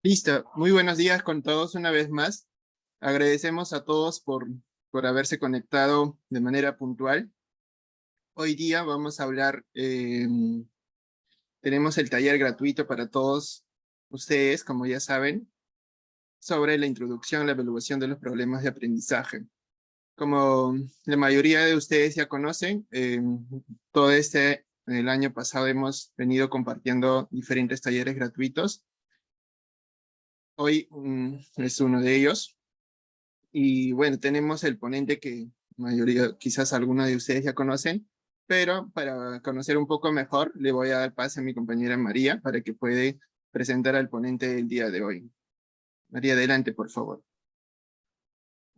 Listo, muy buenos días con todos una vez más. Agradecemos a todos por haberse conectado de manera puntual. Hoy día vamos a hablar, tenemos el taller gratuito para todos ustedes, como ya saben, sobre la introducción, la evaluación de los problemas de aprendizaje. Como la mayoría de ustedes ya conocen, todo el año pasado hemos venido compartiendo diferentes talleres gratuitos. Hoy es uno de ellos. Y bueno, tenemos el ponente que mayoría, quizás algunos de ustedes ya conocen, pero para conocer un poco mejor, le voy a dar pase a mi compañera María para que pueda presentar al ponente del día de hoy. María, adelante, por favor.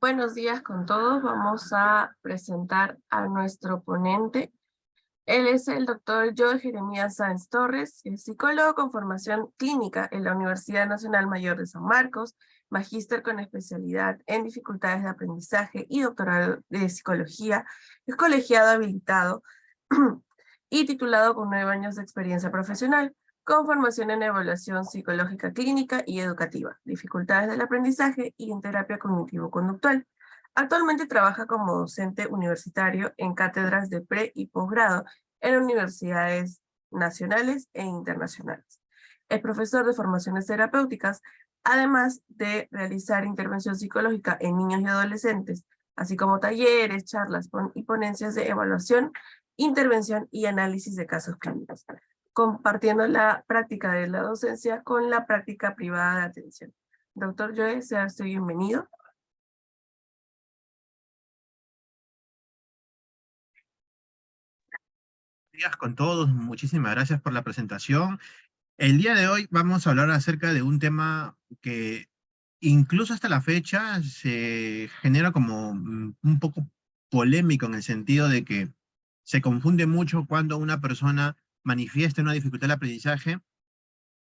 Buenos días con todos. Vamos a presentar a nuestro ponente. Él es el doctor Joe Jeremías Sáenz Torres, es psicólogo con formación clínica en la Universidad Nacional Mayor de San Marcos, magíster con especialidad en dificultades de aprendizaje y doctorado de psicología, es colegiado habilitado y titulado con 9 años de experiencia profesional, con formación en evaluación psicológica clínica y educativa, dificultades del aprendizaje y en terapia cognitivo-conductual. Actualmente trabaja como docente universitario en cátedras de pre y posgrado en universidades nacionales e internacionales. Es profesor de formaciones terapéuticas, además de realizar intervención psicológica en niños y adolescentes, así como talleres, charlas y ponencias de evaluación, intervención y análisis de casos clínicos, compartiendo la práctica de la docencia con la práctica privada de atención. Doctor Joe, sea usted bienvenido. Días con todos, muchísimas gracias por la presentación. El día de hoy vamos a hablar acerca de un tema que incluso hasta la fecha se genera como un poco polémico en el sentido de que se confunde mucho cuando una persona manifiesta una dificultad de aprendizaje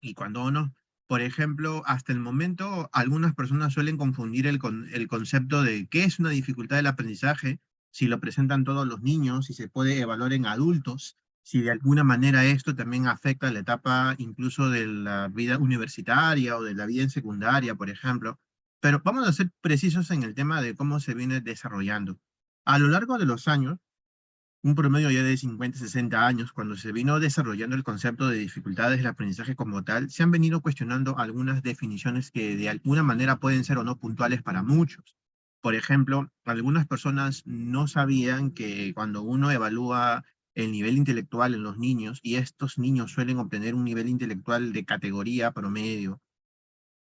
y cuando no. Por ejemplo, hasta el momento algunas personas suelen confundir el concepto de qué es una dificultad del aprendizaje, si lo presentan todos los niños, si se puede evaluar en adultos, si de alguna manera esto también afecta la etapa incluso de la vida universitaria o de la vida en secundaria, por ejemplo. Pero vamos a ser precisos en el tema de cómo se viene desarrollando. A lo largo de los años, un promedio ya de 50, 60 años, cuando se vino desarrollando el concepto de dificultades del aprendizaje como tal, se han venido cuestionando algunas definiciones que de alguna manera pueden ser o no puntuales para muchos. Por ejemplo, algunas personas no sabían que cuando uno evalúa el nivel intelectual en los niños, y estos niños suelen obtener un nivel intelectual de categoría promedio,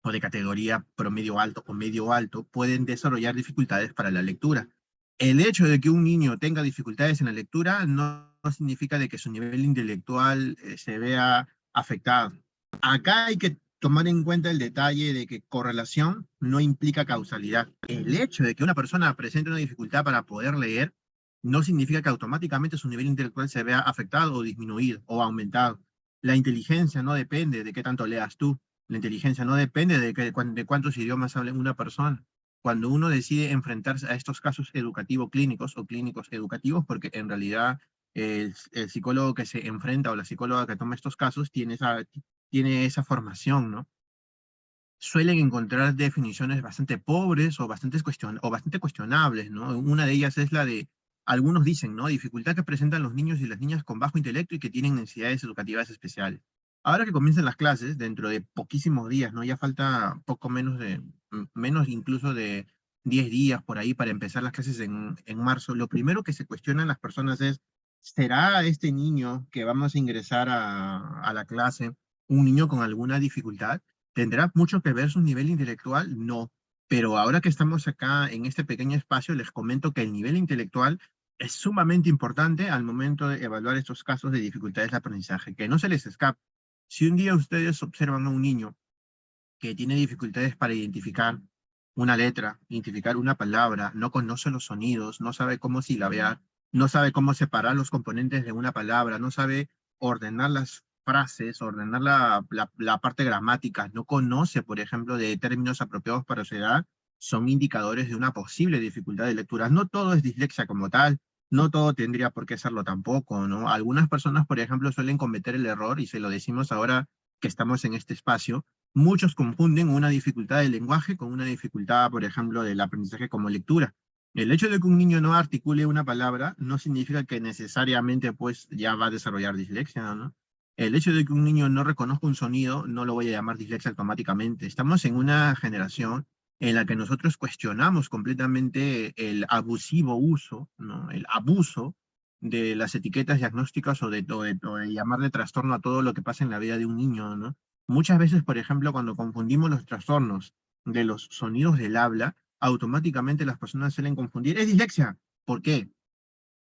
o de categoría promedio alto o medio alto, pueden desarrollar dificultades para la lectura. El hecho de que un niño tenga dificultades en la lectura no significa de que su nivel intelectual se vea afectado. Acá hay que tomar en cuenta el detalle de que correlación no implica causalidad. El hecho de que una persona presente una dificultad para poder leer no significa que automáticamente su nivel intelectual se vea afectado o disminuido o aumentado. La inteligencia no depende de qué tanto leas tú. La inteligencia no depende de cuántos idiomas hable una persona. Cuando uno decide enfrentarse a estos casos educativo-clínicos o clínicos educativos, porque en realidad el psicólogo que se enfrenta o la psicóloga que toma estos casos tiene esa formación, ¿no? Suelen encontrar definiciones bastante pobres o bastante cuestionables, ¿no? Una de ellas es la de, algunos dicen, ¿no? Dificultad que presentan los niños y las niñas con bajo intelecto y que tienen necesidades educativas especiales. Ahora que comiencen las clases, dentro de poquísimos días, ¿no? Ya falta poco menos incluso de 10 días por ahí para empezar las clases en marzo. Lo primero que se cuestionan las personas es, ¿será este niño que vamos a ingresar a la clase un niño con alguna dificultad? ¿Tendrá mucho que ver su nivel intelectual? No. Pero ahora que estamos acá en este pequeño espacio, les comento que el nivel intelectual es sumamente importante al momento de evaluar estos casos de dificultades de aprendizaje, que no se les escape. Si un día ustedes observan a un niño que tiene dificultades para identificar una letra, identificar una palabra, no conoce los sonidos, no sabe cómo silabear, no sabe cómo separar los componentes de una palabra, no sabe ordenar las frases, ordenar la parte gramática, no conoce, por ejemplo, de términos apropiados para su edad, son indicadores de una posible dificultad de lectura. No todo es dislexia como tal, no todo tendría por qué serlo tampoco, ¿no? Algunas personas, por ejemplo, suelen cometer el error, y se lo decimos ahora que estamos en este espacio, Muchos confunden una dificultad del lenguaje con una dificultad, por ejemplo, del aprendizaje como lectura. El hecho de que un niño no articule una palabra no significa que necesariamente pues ya va a desarrollar dislexia, ¿no? El hecho de que un niño no reconozca un sonido no lo voy a llamar dislexia automáticamente. Estamos en una generación en la que nosotros cuestionamos completamente el abusivo uso, ¿no? El abuso de las etiquetas diagnósticas o de llamarle trastorno a todo lo que pasa en la vida de un niño, ¿no? Muchas veces, por ejemplo, cuando confundimos los trastornos de los sonidos del habla, automáticamente las personas suelen confundir. Es dislexia. ¿Por qué?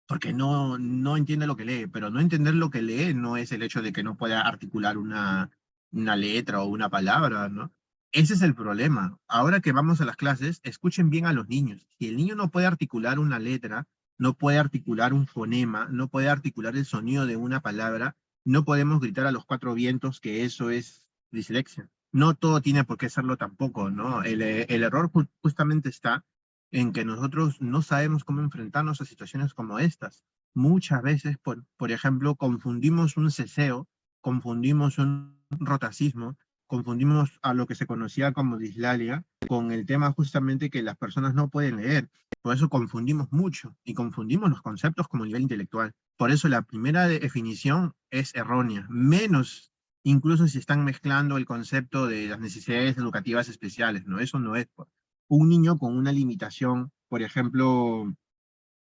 Porque no entiende lo que lee, pero no entender lo que lee no es el hecho de que no pueda articular una letra o una palabra, ¿no? Ese es el problema. Ahora que vamos a las clases, escuchen bien a los niños. Si el niño no puede articular una letra, no puede articular un fonema, no puede articular el sonido de una palabra, no podemos gritar a los cuatro vientos que eso es dislexia. No todo tiene por qué serlo tampoco, ¿no? El error justamente está en que nosotros no sabemos cómo enfrentarnos a situaciones como estas. Muchas veces, por ejemplo, confundimos un ceseo, confundimos un rotacismo, confundimos a lo que se conocía como dislalia con el tema justamente que las personas no pueden leer. Por eso confundimos mucho y confundimos los conceptos como nivel intelectual. Por eso la primera definición es errónea, menos incluso si están mezclando el concepto de las necesidades educativas especiales, ¿no? Eso no es un niño con una limitación, por ejemplo,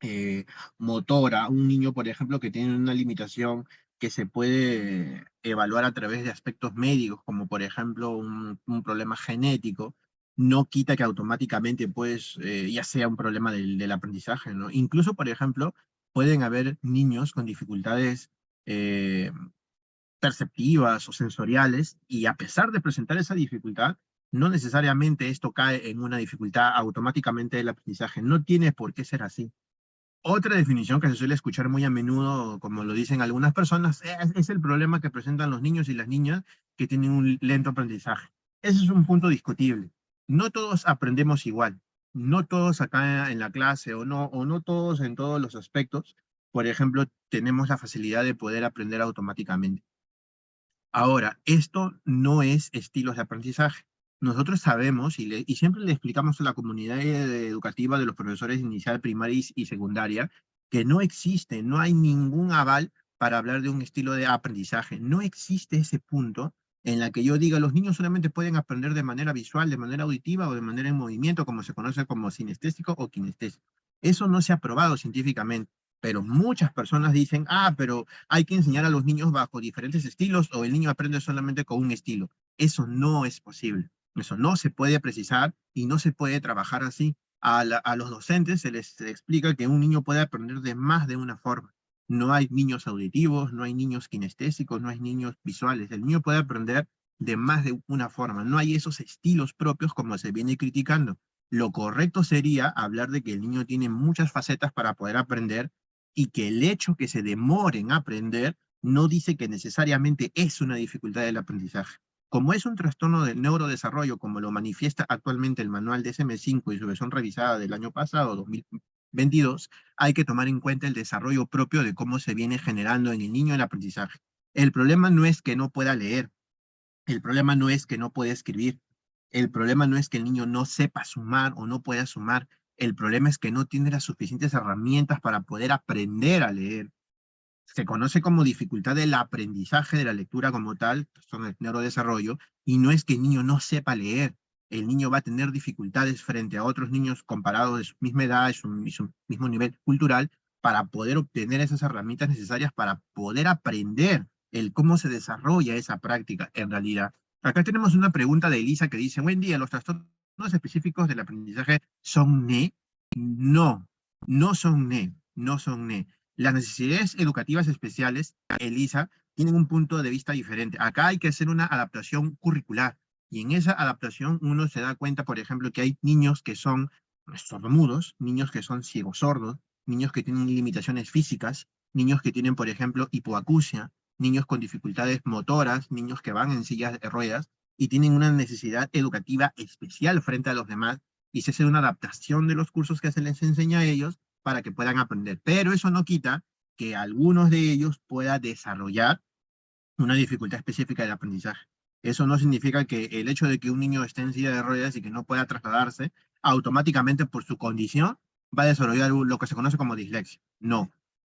eh, motora, un niño, por ejemplo, que tiene una limitación que se puede evaluar a través de aspectos médicos, como por ejemplo un problema genético, no quita que automáticamente, pues, ya sea un problema del aprendizaje, ¿no? Incluso, por ejemplo, pueden haber niños con dificultades eh, perceptivas o sensoriales, y a pesar de presentar esa dificultad, no necesariamente esto cae en una dificultad automáticamente del aprendizaje. No tiene por qué ser así. Otra definición que se suele escuchar muy a menudo, como lo dicen algunas personas, es el problema que presentan los niños y las niñas que tienen un lento aprendizaje. Ese es un punto discutible. No todos aprendemos igual. No todos acá en la clase o no todos en todos los aspectos, por ejemplo, tenemos la facilidad de poder aprender automáticamente. Ahora, esto no es estilos de aprendizaje. Nosotros sabemos y siempre le explicamos a la comunidad educativa de los profesores de inicial, primaria y secundaria que no existe, no hay ningún aval para hablar de un estilo de aprendizaje. No existe ese punto en la que yo diga los niños solamente pueden aprender de manera visual, de manera auditiva o de manera en movimiento, como se conoce como sinestésico o kinestésico. Eso no se ha probado científicamente, pero muchas personas dicen, pero hay que enseñar a los niños bajo diferentes estilos o el niño aprende solamente con un estilo. Eso no es posible. Eso no se puede precisar y no se puede trabajar así. A los docentes se les explica que un niño puede aprender de más de una forma. No hay niños auditivos, no hay niños kinestésicos, no hay niños visuales. El niño puede aprender de más de una forma. No hay esos estilos propios como se viene criticando. Lo correcto sería hablar de que el niño tiene muchas facetas para poder aprender y que el hecho que se demore en aprender no dice que necesariamente es una dificultad del aprendizaje. Como es un trastorno del neurodesarrollo, como lo manifiesta actualmente el manual DSM-5 y su versión revisada del año pasado, 2022, hay que tomar en cuenta el desarrollo propio de cómo se viene generando en el niño el aprendizaje. El problema no es que no pueda leer, el problema no es que no pueda escribir, el problema no es que el niño no sepa sumar o no pueda sumar, el problema es que no tiene las suficientes herramientas para poder aprender a leer. Se conoce como dificultad del aprendizaje de la lectura como tal, son el neurodesarrollo, y no es que el niño no sepa leer. El niño va a tener dificultades frente a otros niños comparados de su misma edad y su mismo nivel cultural para poder obtener esas herramientas necesarias para poder aprender el cómo se desarrolla esa práctica en realidad. Acá tenemos una pregunta de Elisa que dice, buen día, ¿los trastornos específicos del aprendizaje son NE? No, no son NE, no son NE. Las necesidades educativas especiales, Elisa, tienen un punto de vista diferente. Acá hay que hacer una adaptación curricular. Y en esa adaptación uno se da cuenta, por ejemplo, que hay niños que son sordomudos, niños que son ciegos sordos, niños que tienen limitaciones físicas, niños que tienen, por ejemplo, hipoacusia, niños con dificultades motoras, niños que van en sillas de ruedas y tienen una necesidad educativa especial frente a los demás. Y se hace una adaptación de los cursos que se les enseña a ellos para que puedan aprender. Pero eso no quita que algunos de ellos puedan desarrollar una dificultad específica del aprendizaje. Eso no significa que el hecho de que un niño esté en silla de ruedas y que no pueda trasladarse, automáticamente por su condición va a desarrollar lo que se conoce como dislexia. No.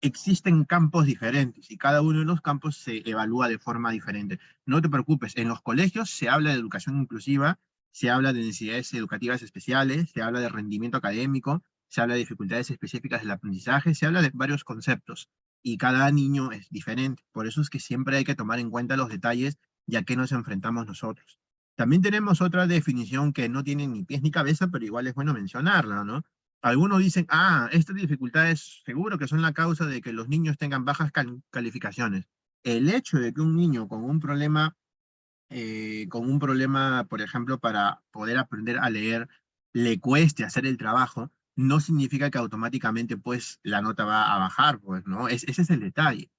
Existen campos diferentes y cada uno de los campos se evalúa de forma diferente. No te preocupes, en los colegios se habla de educación inclusiva, se habla de necesidades educativas especiales, se habla de rendimiento académico, se habla de dificultades específicas del aprendizaje, se habla de varios conceptos y cada niño es diferente. Por eso es que siempre hay que tomar en cuenta los detalles y a qué nos enfrentamos nosotros. También tenemos otra definición que no tiene ni pies ni cabeza, pero igual es bueno mencionarla, ¿no? Algunos dicen, estas dificultades seguro que son la causa de que los niños tengan bajas calificaciones. El hecho de que un niño con un problema, por ejemplo, para poder aprender a leer, le cueste hacer el trabajo, no significa que automáticamente, pues, la nota va a bajar, pues, ¿no? Ese es el detalle.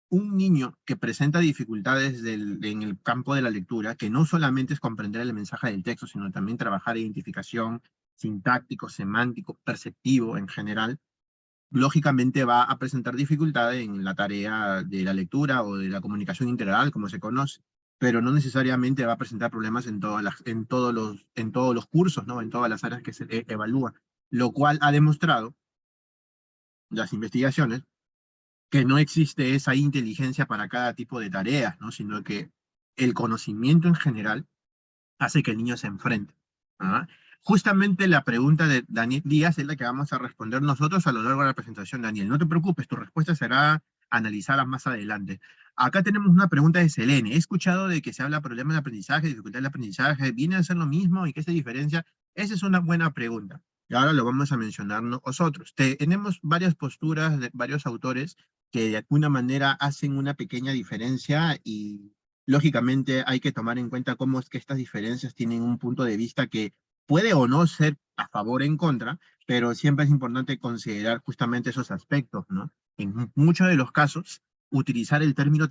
Un niño que presenta dificultades en el campo de la lectura, que no solamente es comprender el mensaje del texto, sino también trabajar identificación, sintáctico, semántico, perceptivo en general, lógicamente va a presentar dificultades en la tarea de la lectura o de la comunicación integral, como se conoce, pero no necesariamente va a presentar problemas en todos los cursos, ¿no? En todas las áreas que se evalúan, lo cual ha demostrado las investigaciones que no existe esa inteligencia para cada tipo de tareas, ¿no? Sino que el conocimiento en general hace que el niño se enfrente. ¿Ah? Justamente la pregunta de Daniel Díaz es la que vamos a responder nosotros a lo largo de la presentación, Daniel. No te preocupes, tu respuesta será analizada más adelante. Acá tenemos una pregunta de Selene. He escuchado de que se habla de problemas de aprendizaje, dificultad de aprendizaje. ¿Viene a ser lo mismo y qué se diferencia? Esa es una buena pregunta. Y ahora lo vamos a mencionar nosotros. Tenemos varias posturas de varios autores que de alguna manera hacen una pequeña diferencia y lógicamente hay que tomar en cuenta cómo es que estas diferencias tienen un punto de vista que puede o no ser a favor o en contra, pero siempre es importante considerar justamente esos aspectos, ¿no? En muchos de los casos, utilizar el término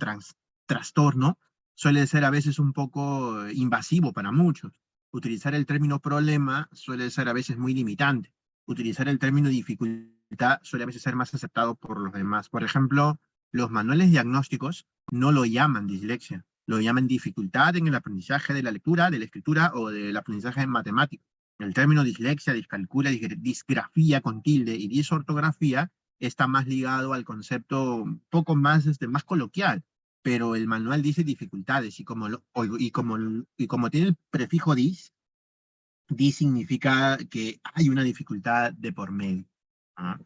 trastorno suele ser a veces un poco invasivo para muchos. Utilizar el término problema suele ser a veces muy limitante. Utilizar el término dificultad suele a veces ser más aceptado por los demás. Por ejemplo, los manuales diagnósticos no lo llaman dislexia, lo llaman dificultad en el aprendizaje de la lectura, de la escritura o del aprendizaje en matemáticas. El término dislexia, discalculia, disgrafía con tilde y disortografía está más ligado al concepto un poco más, más coloquial, pero el manual dice dificultades y como tiene el prefijo dis significa que hay una dificultad de por medio. ¿Ah?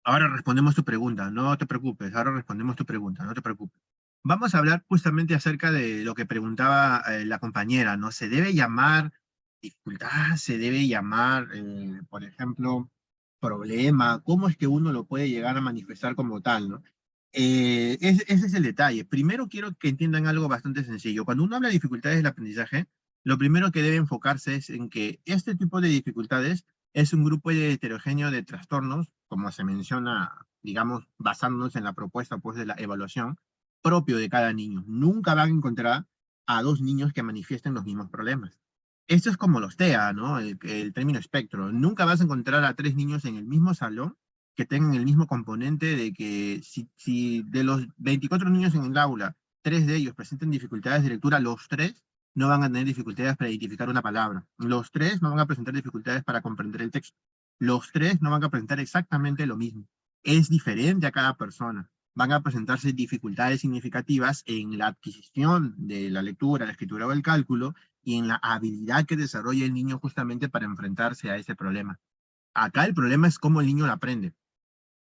Ahora respondemos tu pregunta, no te preocupes, ahora respondemos tu pregunta, no te preocupes. Vamos a hablar justamente acerca de lo que preguntaba la compañera, ¿no? ¿Se debe llamar dificultad? ¿Se debe llamar, por ejemplo, problema? ¿Cómo es que uno lo puede llegar a manifestar como tal, ¿no? Ese es el detalle. Primero quiero que entiendan algo bastante sencillo. Cuando uno habla de dificultades del aprendizaje, lo primero que debe enfocarse es en que este tipo de dificultades es un grupo heterogéneo de trastornos, como se menciona, digamos, basándonos en la propuesta pues, de la evaluación, propio de cada niño. Nunca van a encontrar a dos niños que manifiesten los mismos problemas. Esto es como los TEA, ¿no? El término espectro. Nunca vas a encontrar a tres niños en el mismo salón que tengan el mismo componente de que si de los 24 niños en el aula, tres de ellos presenten dificultades de lectura, los tres no van a tener dificultades para identificar una palabra. Los tres no van a presentar dificultades para comprender el texto. Los tres no van a presentar exactamente lo mismo. Es diferente a cada persona. Van a presentarse dificultades significativas en la adquisición de la lectura, la escritura o el cálculo y en la habilidad que desarrolla el niño justamente para enfrentarse a ese problema. Acá el problema es cómo el niño lo aprende.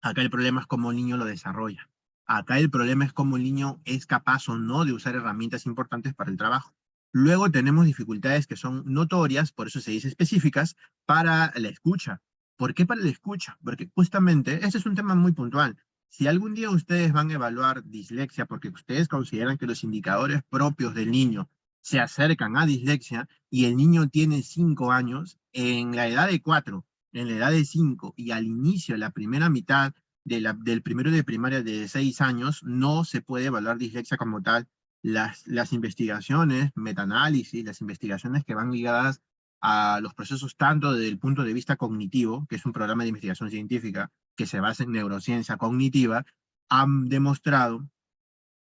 Acá el problema es cómo el niño lo desarrolla. Acá el problema es cómo el niño es capaz o no de usar herramientas importantes para el trabajo. Luego tenemos dificultades que son notorias, por eso se dice específicas, para la escucha. ¿Por qué para la escucha? Porque justamente, este es un tema muy puntual. Si algún día ustedes van a evaluar dislexia porque ustedes consideran que los indicadores propios del niño se acercan a dislexia y el niño tiene 5 años, en la edad de 4, en la edad de 5 y al inicio, de la primera mitad del primero de primaria de 6 años, no se puede evaluar dislexia como tal. Las investigaciones, metaanálisis, las investigaciones que van ligadas a los procesos tanto desde el punto de vista cognitivo, que es un programa de investigación científica que se basa en neurociencia cognitiva, han demostrado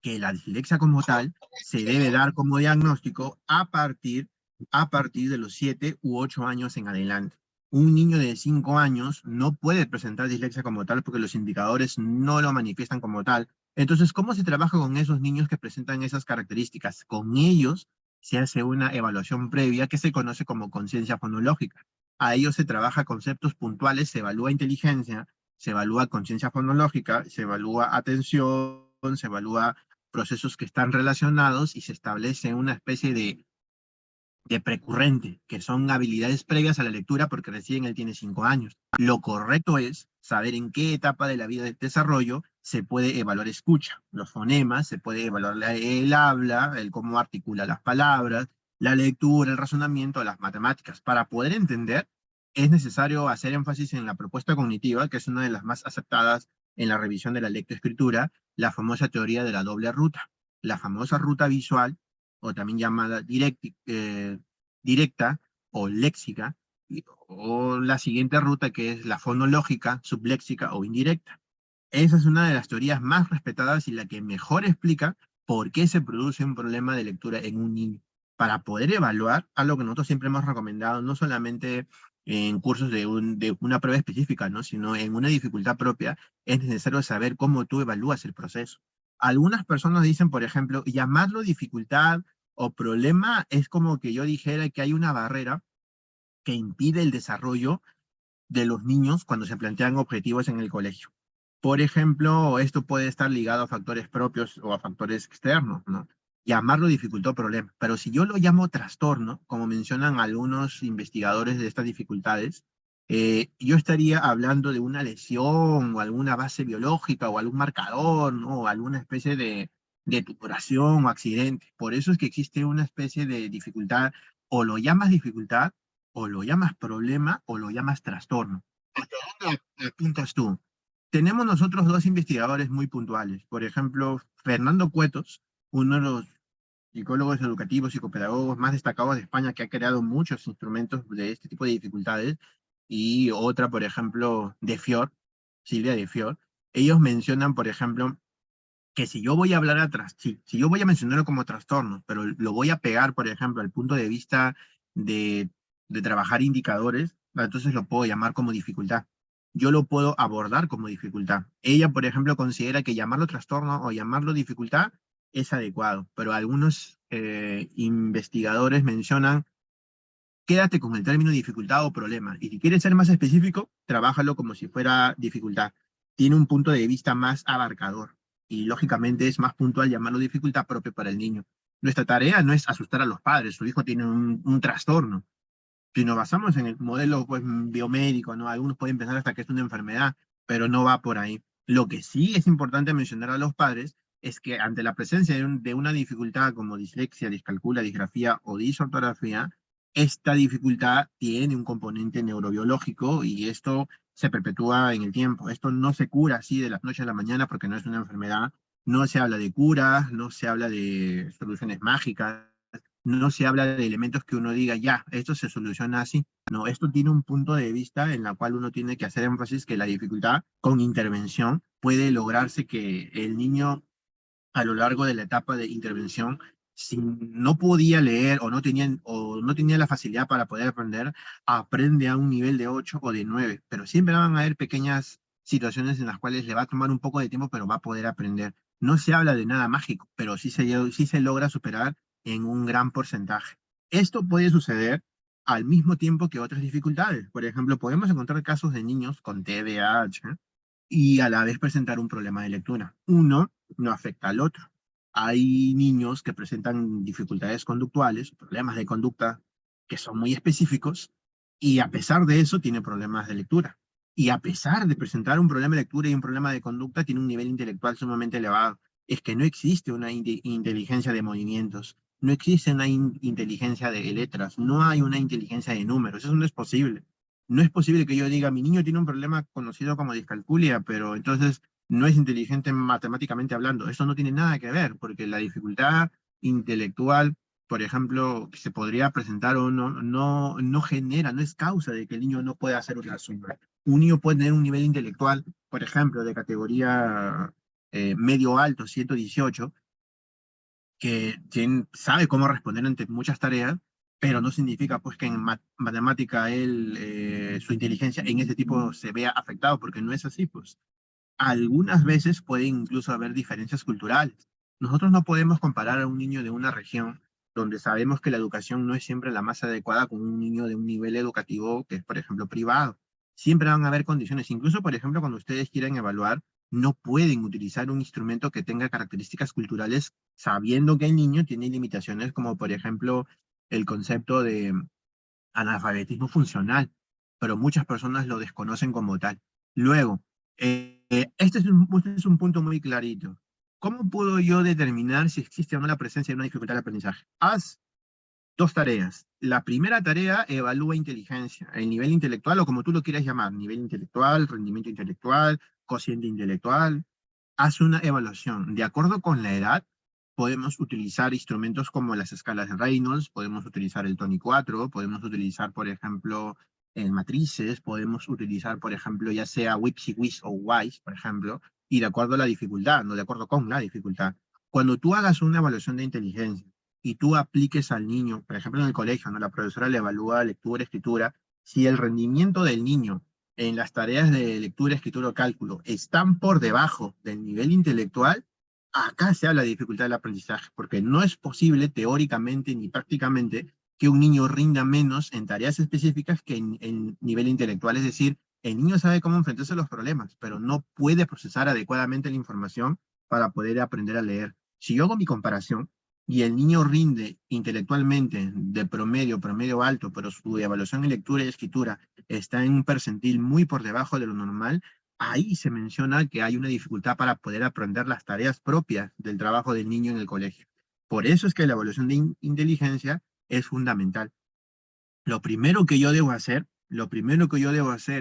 que la dislexia como tal se debe dar como diagnóstico a partir de los 7 u 8 años en adelante. Un niño de 5 años no puede presentar dislexia como tal porque los indicadores no lo manifiestan como tal. Entonces, ¿cómo se trabaja con esos niños que presentan esas características? Con ellos se hace una evaluación previa que se conoce como conciencia fonológica. A ellos se trabaja conceptos puntuales, se evalúa inteligencia, se evalúa conciencia fonológica, se evalúa atención, se evalúa procesos que están relacionados y se establece una especie de precurrente, que son habilidades previas a la lectura porque recién él tiene 5 años. Lo correcto es saber en qué etapa de la vida de desarrollo se puede evaluar escucha, los fonemas, se puede evaluar el habla, el cómo articula las palabras, la lectura, el razonamiento, las matemáticas. Para poder entender, es necesario hacer énfasis en la propuesta cognitiva, que es una de las más aceptadas en la revisión de la lectoescritura, la famosa teoría de la doble ruta, la famosa ruta visual, o también llamada directa o léxica, o la siguiente ruta que es la fonológica, subléxica o indirecta. Esa es una de las teorías más respetadas y la que mejor explica por qué se produce un problema de lectura en un niño. Para poder evaluar, algo que nosotros siempre hemos recomendado, no solamente en cursos de una prueba específica, ¿no? Sino en una dificultad propia, es necesario saber cómo tú evalúas el proceso. Algunas personas dicen, por ejemplo, llamarlo dificultad o problema es como que yo dijera que hay una barrera que impide el desarrollo de los niños cuando se plantean objetivos en el colegio. Por ejemplo, esto puede estar ligado a factores propios o a factores externos, ¿no? Llamarlo dificultad o problema. Pero si yo lo llamo trastorno, como mencionan algunos investigadores de estas dificultades, yo estaría hablando de una lesión o alguna base biológica o algún marcador, ¿no? O alguna especie de tumoración o accidente. Por eso es que existe una especie de dificultad, o lo llamas dificultad, o lo llamas problema, o lo llamas trastorno. ¿Hasta dónde apuntas tú? Tenemos nosotros dos investigadores muy puntuales. Por ejemplo, Fernando Cuetos, uno de los psicólogos educativos, psicopedagogos más destacados de España, que ha creado muchos instrumentos de este tipo de dificultades, y otra, por ejemplo, de Fior, Silvia de Fior. Ellos mencionan, por ejemplo, que si yo voy a hablar atrás, sí, si yo voy a mencionarlo como trastorno, pero lo voy a pegar, por ejemplo, al punto de vista de, de trabajar indicadores, entonces lo puedo llamar como dificultad. Yo lo puedo abordar como dificultad. Ella, por ejemplo, considera que llamarlo trastorno o llamarlo dificultad es adecuado, pero algunos investigadores mencionan, quédate con el término dificultad o problema, y si quieres ser más específico, trabájalo como si fuera dificultad. Tiene un punto de vista más abarcador y lógicamente es más puntual llamarlo dificultad propia para el niño. Nuestra tarea no es asustar a los padres, su hijo tiene un trastorno. Si nos basamos en el modelo pues, biomédico, ¿no? Algunos pueden pensar hasta que es una enfermedad, pero no va por ahí. Lo que sí es importante mencionar a los padres es que ante la presencia de una dificultad como dislexia, discalculia, disgrafía o disortografía, esta dificultad tiene un componente neurobiológico y esto se perpetúa en el tiempo. Esto no se cura así de la noche a la mañana porque no es una enfermedad. No se habla de cura, no se habla de soluciones mágicas, no se habla de elementos que uno diga, ya, esto se soluciona así. No, esto tiene un punto de vista en la cual uno tiene que hacer énfasis que la dificultad con intervención puede lograrse que el niño a lo largo de la etapa de intervención, si no podía leer o no tenía la facilidad para poder aprender, aprende a un nivel de 8 o de 9, pero siempre van a haber pequeñas situaciones en las cuales le va a tomar un poco de tiempo, pero va a poder aprender. No se habla de nada mágico, pero sí se logra superar en un gran porcentaje. Esto puede suceder al mismo tiempo que otras dificultades. Por ejemplo, podemos encontrar casos de niños con TDAH y a la vez presentar un problema de lectura. Uno no afecta al otro. Hay niños que presentan dificultades conductuales, problemas de conducta que son muy específicos, y a pesar de eso tiene problemas de lectura. Y a pesar de presentar un problema de lectura y un problema de conducta, tiene un nivel intelectual sumamente elevado. Es que no existe una inteligencia de movimientos, no existe una inteligencia de letras, no hay una inteligencia de números, eso no es posible. No es posible que yo diga, mi niño tiene un problema conocido como discalculia, pero entonces no es inteligente matemáticamente hablando. Eso no tiene nada que ver, porque la dificultad intelectual, por ejemplo, que se podría presentar o no genera, no es causa de que el niño no pueda hacer una suma. Un niño puede tener un nivel intelectual, por ejemplo, de categoría medio alto, 118, que sabe cómo responder ante muchas tareas, pero no significa pues que en matemática su inteligencia en ese tipo se vea afectado, porque no es así, pues. Algunas veces puede incluso haber diferencias culturales. Nosotros no podemos comparar a un niño de una región donde sabemos que la educación no es siempre la más adecuada con un niño de un nivel educativo que es, por ejemplo, privado. Siempre van a haber condiciones. Incluso, por ejemplo, cuando ustedes quieran evaluar, no pueden utilizar un instrumento que tenga características culturales sabiendo que el niño tiene limitaciones como, por ejemplo, el concepto de analfabetismo funcional, pero muchas personas lo desconocen como tal. Luego, este es un punto muy clarito. ¿Cómo puedo yo determinar si existe o no la presencia de una dificultad de aprendizaje? Haz dos tareas. La primera tarea evalúa inteligencia, el nivel intelectual o como tú lo quieras llamar, nivel intelectual, rendimiento intelectual, cociente intelectual. Haz una evaluación. De acuerdo con la edad, podemos utilizar instrumentos como las escalas de Reynolds, podemos utilizar el Tony 4, podemos utilizar, por ejemplo, matrices, podemos utilizar, por ejemplo, ya sea WIPSI, o WISE, por ejemplo, y de acuerdo a la dificultad, no de acuerdo con la dificultad. Cuando tú hagas una evaluación de inteligencia y tú apliques al niño, por ejemplo, en el colegio, ¿no? La profesora le evalúa lectura, escritura, si el rendimiento del niño en las tareas de lectura, escritura o cálculo están por debajo del nivel intelectual, acá se habla de dificultad del aprendizaje, porque no es posible teóricamente ni prácticamente que un niño rinda menos en tareas específicas que en nivel intelectual. Es decir, el niño sabe cómo enfrentarse a los problemas, pero no puede procesar adecuadamente la información para poder aprender a leer. Si yo hago mi comparación y el niño rinde intelectualmente de promedio alto, pero su evaluación en lectura y escritura está en un percentil muy por debajo de lo normal, ahí se menciona que hay una dificultad para poder aprender las tareas propias del trabajo del niño en el colegio. Por eso es que la evaluación de inteligencia es fundamental. Lo primero que yo debo hacer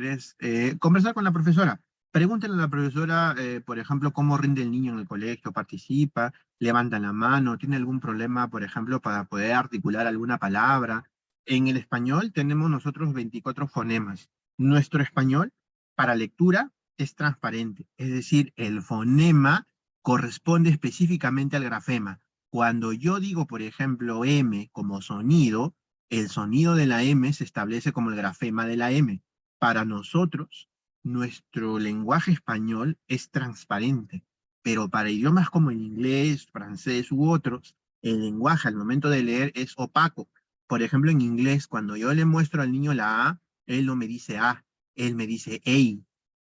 es conversar con la profesora. Pregúntenle a la profesora, por ejemplo, cómo rinde el niño en el colegio, participa, levanta la mano, tiene algún problema, por ejemplo, para poder articular alguna palabra. En el español tenemos nosotros 24 fonemas. Nuestro español para lectura es transparente, es decir, el fonema corresponde específicamente al grafema. Cuando yo digo, por ejemplo, M como sonido, el sonido de la M se establece como el grafema de la M. Para nosotros, nuestro lenguaje español es transparente, pero para idiomas como el inglés, francés u otros, el lenguaje al momento de leer es opaco. Por ejemplo, en inglés, cuando yo le muestro al niño la A, él no me dice A, él me dice EI.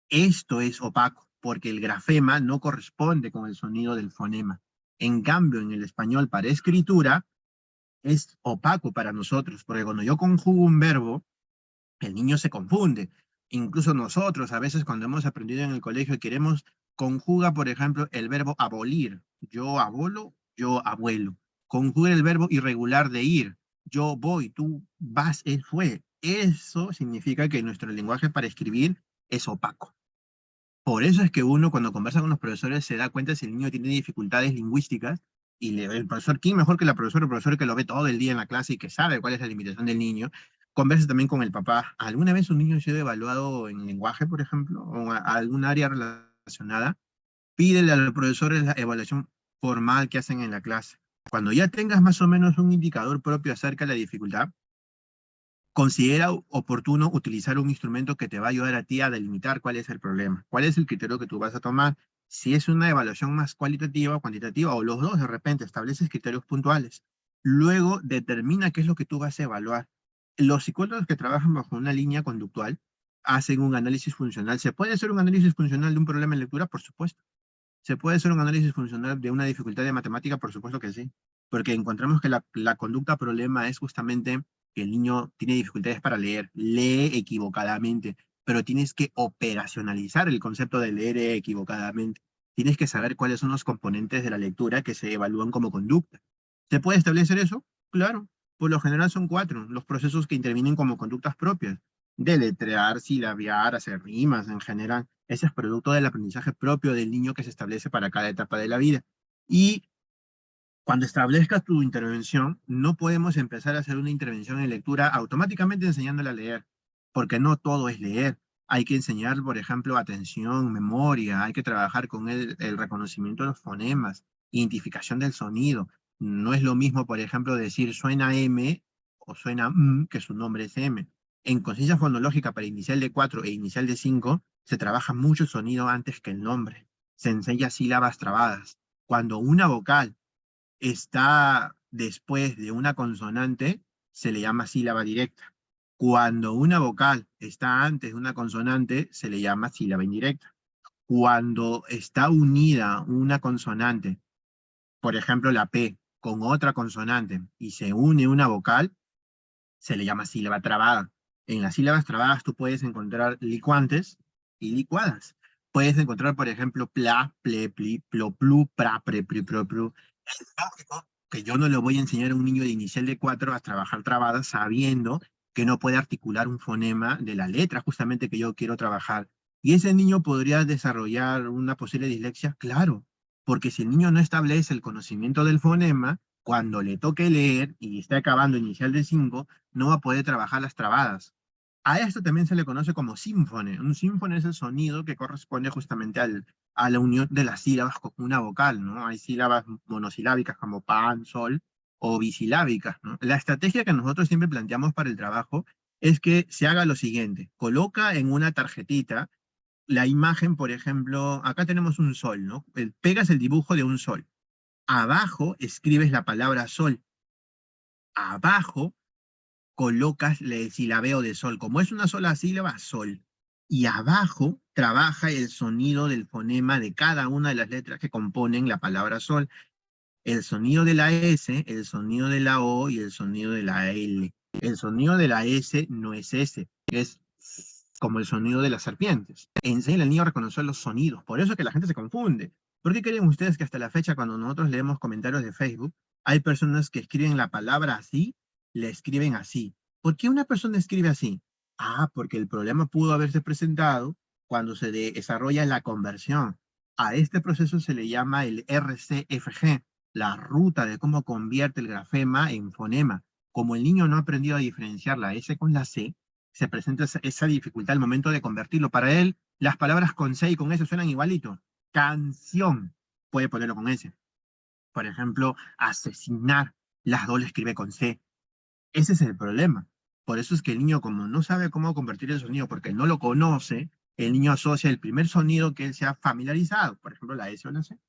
Esto es opaco, porque el grafema no corresponde con el sonido del fonema. En cambio, en el español para escritura, es opaco para nosotros, porque cuando yo conjugo un verbo, el niño se confunde. Incluso nosotros, a veces cuando hemos aprendido en el colegio y queremos, conjuga, por ejemplo, el verbo abolir. Yo abolo, yo abuelo. Conjuga el verbo irregular de ir. Yo voy, tú vas, él fue. Eso significa que nuestro lenguaje para escribir es opaco. Por eso es que uno cuando conversa con los profesores se da cuenta si el niño tiene dificultades lingüísticas y el profesor, ¿quién mejor que la profesora o profesor que lo ve todo el día en la clase y que sabe cuál es la limitación del niño? Conversa también con el papá. ¿Alguna vez un niño ha sido evaluado en lenguaje, por ejemplo, o a algún área relacionada? Pídele al profesor la evaluación formal que hacen en la clase. Cuando ya tengas más o menos un indicador propio acerca de la dificultad, considera oportuno utilizar un instrumento que te va a ayudar a ti a delimitar cuál es el problema, cuál es el criterio que tú vas a tomar. Si es una evaluación más cualitativa o cuantitativa, o los dos de repente, estableces criterios puntuales. Luego determina qué es lo que tú vas a evaluar. Los psicólogos que trabajan bajo una línea conductual hacen un análisis funcional. ¿Se puede hacer un análisis funcional de un problema en lectura? Por supuesto. ¿Se puede hacer un análisis funcional de una dificultad de matemática? Por supuesto que sí, porque encontramos que la conducta problema es justamente que el niño tiene dificultades para leer, lee equivocadamente, pero tienes que operacionalizar el concepto de leer equivocadamente. Tienes que saber cuáles son los componentes de la lectura que se evalúan como conducta. ¿Se puede establecer eso? Claro. Por lo general son 4 los procesos que intervienen como conductas propias. Deletrear, silabiar, hacer rimas en general. Ese es producto del aprendizaje propio del niño que se establece para cada etapa de la vida. Y cuando establezcas tu intervención, no podemos empezar a hacer una intervención en lectura automáticamente enseñándole a leer, porque no todo es leer. Hay que enseñar, por ejemplo, atención, memoria, hay que trabajar con el reconocimiento de los fonemas, identificación del sonido. No es lo mismo, por ejemplo, decir suena M o suena que su nombre es M. En conciencia fonológica para inicial de 4 e inicial de 5 se trabaja mucho el sonido antes que el nombre. Se enseña sílabas trabadas. Cuando una vocal está después de una consonante, se le llama sílaba directa. Cuando una vocal está antes de una consonante, se le llama sílaba indirecta. Cuando está unida una consonante, por ejemplo la P, con otra consonante y se une una vocal, se le llama sílaba trabada. En las sílabas trabadas tú puedes encontrar licuantes y licuadas. Puedes encontrar, por ejemplo, pla, ple, pli, plo, plu, pra, pre, pri, pro, pru. Es lógico que yo no le voy a enseñar a un niño de inicial de 4 a trabajar trabadas sabiendo que no puede articular un fonema de la letra justamente que yo quiero trabajar. ¿Y ese niño podría desarrollar una posible dislexia? Claro, porque si el niño no establece el conocimiento del fonema, cuando le toque leer y está acabando inicial de 5, no va a poder trabajar las trabadas. A esto también se le conoce como símfone. Un símfone es el sonido que corresponde justamente a la unión de las sílabas con una vocal, ¿no? Hay sílabas monosilábicas como pan, sol, o bisilábicas, ¿no? La estrategia que nosotros siempre planteamos para el trabajo es que se haga lo siguiente. Coloca en una tarjetita la imagen, por ejemplo, acá tenemos un sol, ¿no? Pegas el dibujo de un sol. Abajo escribes la palabra sol. Abajo colocas el silabeo de sol. Como es una sola sílaba, sol. Y abajo trabaja el sonido del fonema de cada una de las letras que componen la palabra sol. El sonido de la S, el sonido de la O y el sonido de la L. El sonido de la S no es S, es como el sonido de las serpientes. Enseña al niño a reconocer los sonidos. Por eso es que la gente se confunde. ¿Por qué creen ustedes que hasta la fecha, cuando nosotros leemos comentarios de Facebook, hay personas que escriben la palabra así, le escriben así? ¿Por qué una persona escribe así? Ah, porque el problema pudo haberse presentado cuando se desarrolla la conversión. A este proceso se le llama el RCFG, la ruta de cómo convierte el grafema en fonema. Como el niño no ha aprendido a diferenciar la S con la C, se presenta esa dificultad al momento de convertirlo. Para él, las palabras con C y con S suenan igualito. Canción, puede ponerlo con S. Por ejemplo, asesinar, las dos lo escribe con C. Ese es el problema. Por eso es que el niño, como no sabe cómo convertir el sonido porque no lo conoce, el niño asocia el primer sonido que él se ha familiarizado, por ejemplo, la S o la C.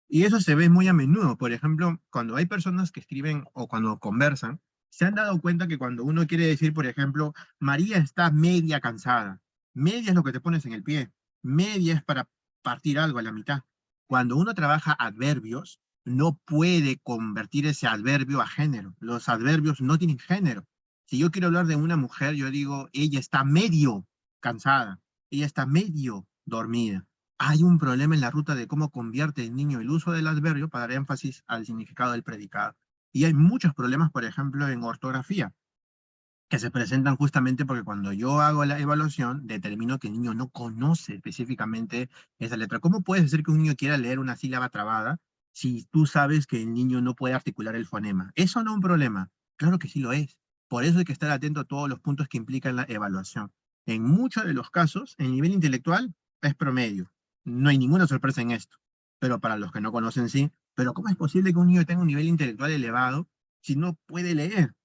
Y eso se ve muy a menudo. Por ejemplo, cuando hay personas que escriben o cuando conversan, se han dado cuenta que cuando uno quiere decir, por ejemplo, María está media cansada. Media es lo que te pones en el pie. Media es para partir algo a la mitad. Cuando uno trabaja adverbios, no puede convertir ese adverbio a género. Los adverbios no tienen género. Si yo quiero hablar de una mujer, yo digo, ella está medio cansada. Ella está medio dormida. Hay un problema en la ruta de cómo convierte el niño el uso del adverbio para dar énfasis al significado del predicado. Y hay muchos problemas, por ejemplo, en ortografía, que se presentan justamente porque cuando yo hago la evaluación, determino que el niño no conoce específicamente esa letra. ¿Cómo puedes decir que un niño quiera leer una sílaba trabada si tú sabes que el niño no puede articular el fonema? ¿Eso no es un problema? Claro que sí lo es. Por eso hay que estar atento a todos los puntos que implican la evaluación. En muchos de los casos, el nivel intelectual es promedio. No hay ninguna sorpresa en esto. Pero para los que no conocen, sí. Pero ¿cómo es posible que un niño tenga un nivel intelectual elevado si no puede leer?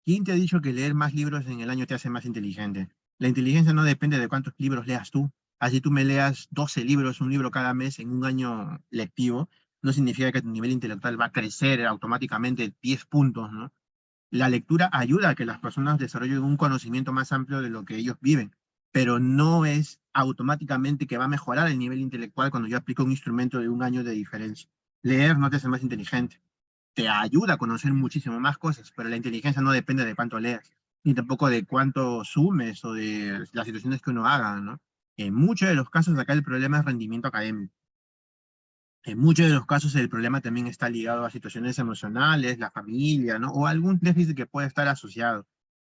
¿Quién te ha dicho que leer más libros en el año te hace más inteligente? La inteligencia no depende de cuántos libros leas tú. Así tú me leas 12 libros, un libro cada mes en un año lectivo, no significa que tu nivel intelectual va a crecer automáticamente 10 puntos, ¿no? La lectura ayuda a que las personas desarrollen un conocimiento más amplio de lo que ellos viven, pero no es automáticamente que va a mejorar el nivel intelectual cuando yo aplico un instrumento de un año de diferencia. Leer no te hace más inteligente, te ayuda a conocer muchísimo más cosas, pero la inteligencia no depende de cuánto leas, ni tampoco de cuánto sumes o de las situaciones que uno haga, ¿no? En muchos de los casos acá el problema es rendimiento académico. En muchos de los casos el problema también está ligado a situaciones emocionales, la familia, ¿no? O algún déficit que puede estar asociado.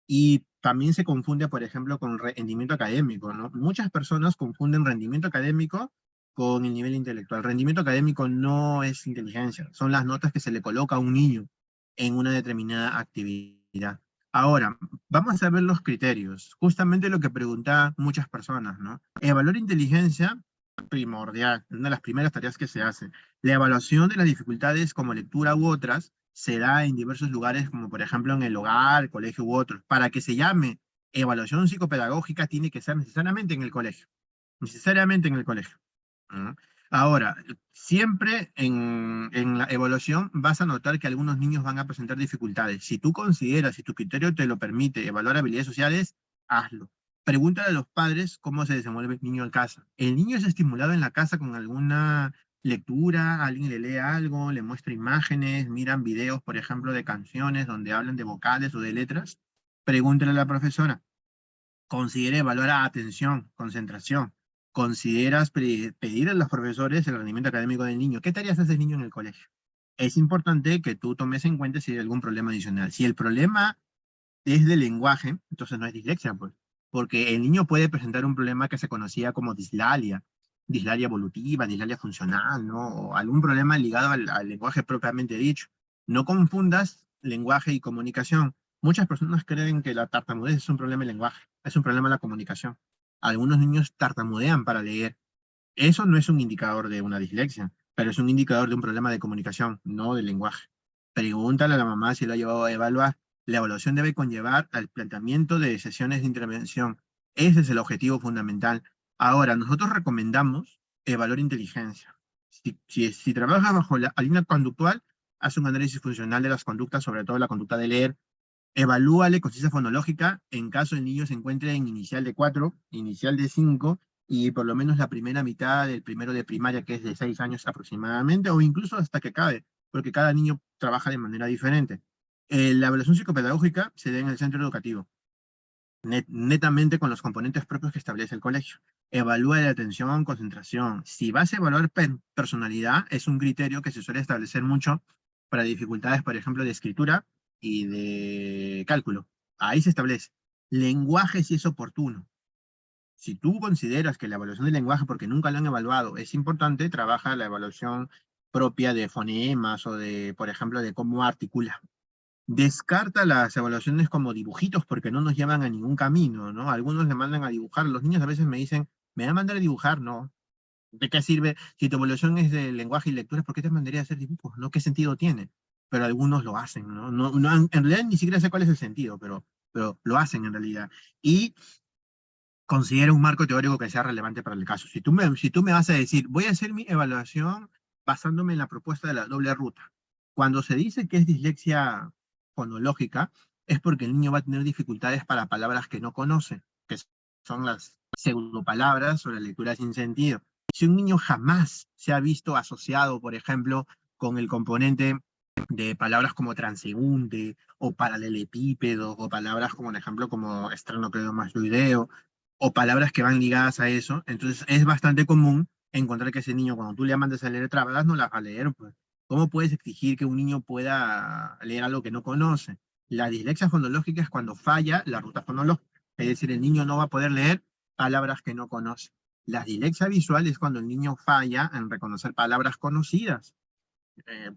Y también se confunde, por ejemplo, con rendimiento académico, ¿no? Muchas personas confunden rendimiento académico con el nivel intelectual. Rendimiento académico no es inteligencia, son las notas que se le coloca a un niño en una determinada actividad. Ahora, vamos a ver los criterios. Justamente lo que preguntan muchas personas, ¿no? Evaluar inteligencia primordial, una de las primeras tareas que se hace. La evaluación de las dificultades como lectura u otras se da en diversos lugares, como por ejemplo en el hogar, el colegio u otros. Para que se llame evaluación psicopedagógica tiene que ser necesariamente en el colegio, necesariamente en el colegio. ¿No? Ahora, siempre en la evaluación vas a notar que algunos niños van a presentar dificultades. Si tú consideras, si tu criterio te lo permite, evaluar habilidades sociales, hazlo. Pregúntale a los padres cómo se desenvuelve el niño en casa. ¿El niño es estimulado en la casa con alguna lectura? ¿Alguien le lee algo? ¿Le muestra imágenes? ¿Miran videos, por ejemplo, de canciones donde hablan de vocales o de letras? Pregúntale a la profesora. Considera evaluar a atención, concentración. Consideras pedir a los profesores el rendimiento académico del niño. ¿Qué tareas hace el niño en el colegio? Es importante que tú tomes en cuenta si hay algún problema adicional. Si el problema es de lenguaje, entonces no es dislexia, pues, porque el niño puede presentar un problema que se conocía como dislalia, dislalia evolutiva, dislalia funcional, ¿no? O algún problema ligado al lenguaje propiamente dicho. No confundas lenguaje y comunicación. Muchas personas creen que la tartamudez es un problema de lenguaje, es un problema de la comunicación. Algunos niños tartamudean para leer. Eso no es un indicador de una dislexia, pero es un indicador de un problema de comunicación, no de lenguaje. Pregúntale a la mamá si lo ha llevado a evaluar. La evaluación debe conllevar al planteamiento de sesiones de intervención. Ese es el objetivo fundamental. Ahora, nosotros recomendamos evaluar inteligencia. Si trabajas bajo la línea conductual, haz un análisis funcional de las conductas, sobre todo la conducta de leer. Evalúale conciencia fonológica en caso el niño se encuentre en inicial de 4, inicial de 5, y por lo menos la primera mitad del primero de primaria, que es de 6 años aproximadamente, o incluso hasta que acabe, porque cada niño trabaja de manera diferente. La evaluación psicopedagógica se da en el centro educativo, netamente con los componentes propios que establece el colegio. Evalúa la atención, concentración. Si vas a evaluar personalidad, es un criterio que se suele establecer mucho para dificultades, por ejemplo, de escritura y de cálculo. Ahí se establece. Lenguaje si es oportuno. Si tú consideras que la evaluación del lenguaje, porque nunca lo han evaluado, es importante, trabaja la evaluación propia de fonemas o de, por ejemplo, de cómo articula. Descarta las evaluaciones como dibujitos porque no nos llevan a ningún camino, ¿no? Algunos le mandan a dibujar. Los niños a veces me dicen, ¿me va a mandar a dibujar? No. ¿De qué sirve? Si tu evaluación es de lenguaje y lectura, ¿por qué te mandaría a hacer dibujos? ¿No? ¿Qué sentido tiene? Pero algunos lo hacen, ¿no? En realidad ni siquiera sé cuál es el sentido, pero lo hacen en realidad. Y considera un marco teórico que sea relevante para el caso. Si tú me vas a decir, voy a hacer mi evaluación basándome en la propuesta de la doble ruta. Cuando se dice que es dislexia fonológica, es porque el niño va a tener dificultades para palabras que no conoce, que son las pseudopalabras o la lectura sin sentido. Si un niño jamás se ha visto asociado, por ejemplo, con el componente de palabras como transeúnte o paralelepípedo o palabras como, por ejemplo, como estranocleidomastoideo, o palabras que van ligadas a eso, entonces es bastante común encontrar que ese niño, cuando tú le mandas a leer trabadas, no las va a leer, pues. ¿Cómo puedes exigir que un niño pueda leer algo que no conoce? La dislexia fonológica es cuando falla la ruta fonológica, es decir, el niño no va a poder leer palabras que no conoce. La dislexia visual es cuando el niño falla en reconocer palabras conocidas.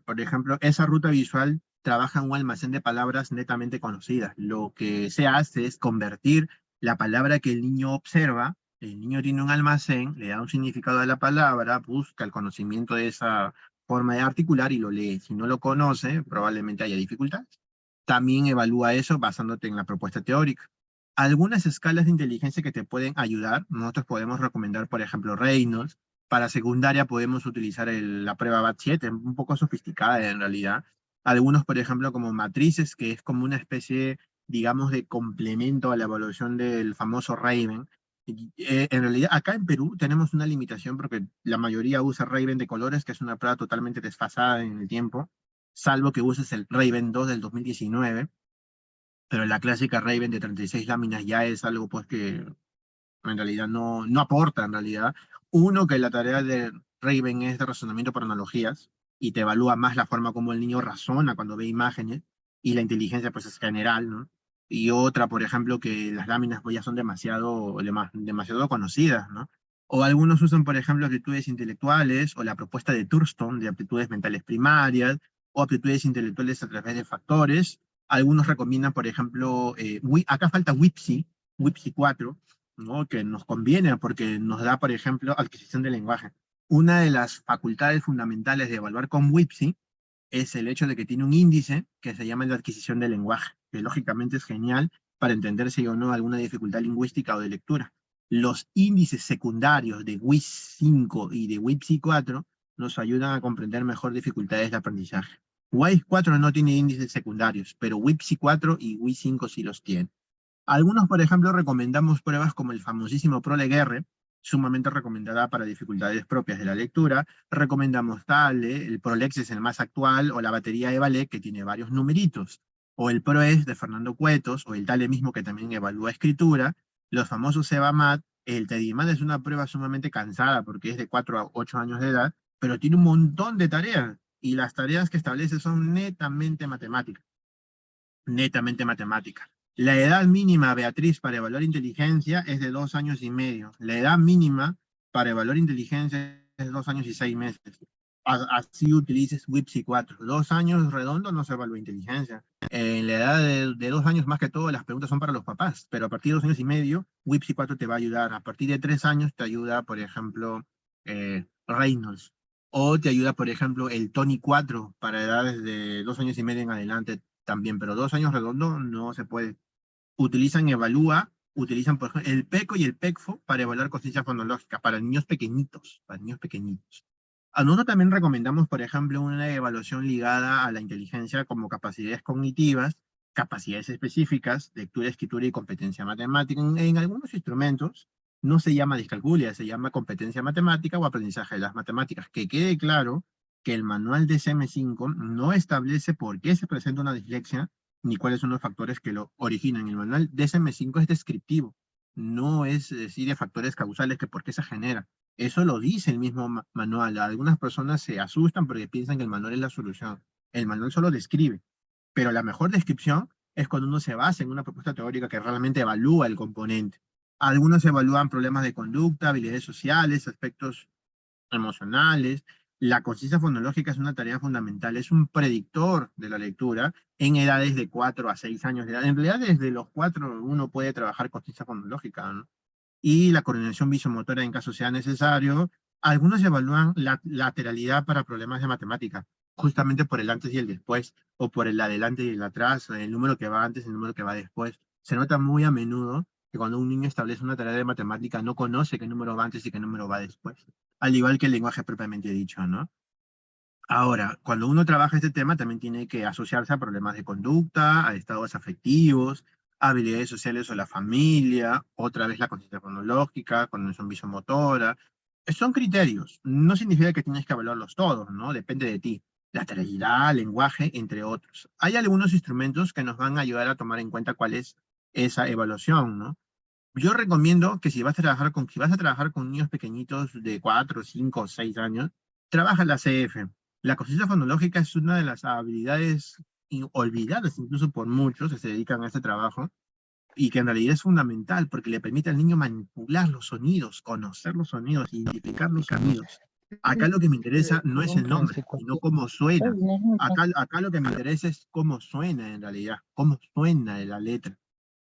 Por ejemplo, esa ruta visual trabaja en un almacén de palabras netamente conocidas. Lo que se hace es convertir la palabra que el niño observa. El niño tiene un almacén, le da un significado a la palabra, busca el conocimiento de esa forma de articular y lo lee. Si no lo conoce, probablemente haya dificultades. También evalúa eso basándote en la propuesta teórica. Algunas escalas de inteligencia que te pueden ayudar, nosotros podemos recomendar, por ejemplo, Reynolds. Para secundaria podemos utilizar la prueba BAT-7, un poco sofisticada en realidad. Algunos, por ejemplo, como matrices, que es como una especie, digamos, de complemento a la evaluación del famoso Raven. En realidad, acá en Perú tenemos una limitación porque la mayoría usa Raven de colores, que es una prueba totalmente desfasada en el tiempo, salvo que uses el Raven 2 del 2019, pero la clásica Raven de 36 láminas ya es algo pues que en realidad no aporta en realidad. Uno, que la tarea de Raven es de razonamiento por analogías y te evalúa más la forma como el niño razona cuando ve imágenes y la inteligencia pues es general, ¿no? Y otra, por ejemplo, que las láminas pues ya son demasiado conocidas, ¿no? O algunos usan, por ejemplo, aptitudes intelectuales o la propuesta de Thurston de aptitudes mentales primarias o aptitudes intelectuales a través de factores. Algunos recomiendan, por ejemplo, acá falta WIPSI 4, ¿no? Que nos conviene porque nos da, por ejemplo, adquisición del lenguaje. Una de las facultades fundamentales de evaluar con WIPSI es el hecho de que tiene un índice que se llama la adquisición del lenguaje, que lógicamente es genial para entender si o no alguna dificultad lingüística o de lectura. Los índices secundarios de WIS 5 y de WIPSI 4 nos ayudan a comprender mejor dificultades de aprendizaje. WIS 4 no tiene índices secundarios, pero WIPSI 4 y WIS 5 sí los tienen. Algunos, por ejemplo, recomendamos pruebas como el famosísimo ProLegR, sumamente recomendada para dificultades propias de la lectura. Recomendamos TALE, el ProLex es el más actual, o la batería EVALEC, que tiene varios numeritos, o el ProES de Fernando Cuetos, o el TALE mismo, que también evalúa escritura, los famosos EVAMAT. El TEDIMAT es una prueba sumamente cansada porque es de 4 a 8 años de edad, pero tiene un montón de tareas, y las tareas que establece son netamente matemáticas. Netamente matemática. La edad mínima, Beatriz, para evaluar inteligencia es de 2 años y medio. La edad mínima para evaluar inteligencia es 2 años y 6 meses. Así utilices WIPSI 4. 2 años redondos no se evalúa inteligencia. En la edad de 2 años, más que todo, las preguntas son para los papás, pero a partir de 2 años y medio, WIPSI 4 te va a ayudar. A partir de 3 años te ayuda, por ejemplo, Reynolds. O te ayuda, por ejemplo, el Tony 4 para edades de 2 años y medio en adelante también, pero 2 años redondos no se puede. Utilizan Evalúa, utilizan por ejemplo el PECO y el PECFO para evaluar conciencia fonológica, para niños pequeñitos, para niños pequeñitos. A nosotros también recomendamos, por ejemplo, una evaluación ligada a la inteligencia como capacidades cognitivas, capacidades específicas, lectura, escritura y competencia matemática. En algunos instrumentos no se llama discalculia, se llama competencia matemática o aprendizaje de las matemáticas. Que quede claro que el manual de SM5 no establece por qué se presenta una dislexia ni cuáles son los factores que lo originan. El manual DSM5 es descriptivo, no es decir de factores causales que por qué se genera. Eso lo dice el mismo manual. Algunas personas se asustan porque piensan que el manual es la solución. El manual solo describe, pero la mejor descripción es cuando uno se basa en una propuesta teórica que realmente evalúa el componente. Algunos evalúan problemas de conducta, habilidades sociales, aspectos emocionales. La conciencia fonológica es una tarea fundamental, es un predictor de la lectura en edades de 4 a 6 años de edad. En realidad, desde los 4 uno puede trabajar conciencia fonológica, ¿no? Y la coordinación visomotora en caso sea necesario. Algunos evalúan la lateralidad para problemas de matemática, justamente por el antes y el después, o por el adelante y el atrás, el número que va antes y el número que va después. Se nota muy a menudo que cuando un niño establece una tarea de matemática no conoce qué número va antes y qué número va después, al igual que el lenguaje propiamente dicho, ¿no? Ahora, cuando uno trabaja este tema, también tiene que asociarse a problemas de conducta, a estados afectivos, a habilidades sociales o la familia, otra vez la conciencia fonológica, coordinación visomotora. Son criterios, no significa que tienes que evaluarlos todos, ¿no? Depende de ti. Lateralidad, lenguaje, entre otros. Hay algunos instrumentos que nos van a ayudar a tomar en cuenta cuál es esa evaluación, ¿no? Yo recomiendo que si vas a trabajar con niños pequeñitos de 4, 5, 6 años, trabaja la CF. La conciencia fonológica es una de las habilidades olvidadas incluso por muchos que se dedican a este trabajo y que en realidad es fundamental porque le permite al niño manipular los sonidos, conocer los sonidos, identificar los sonidos. Acá lo que me interesa no es el nombre, sino cómo suena. Acá lo que me interesa es cómo suena en realidad, cómo suena la letra,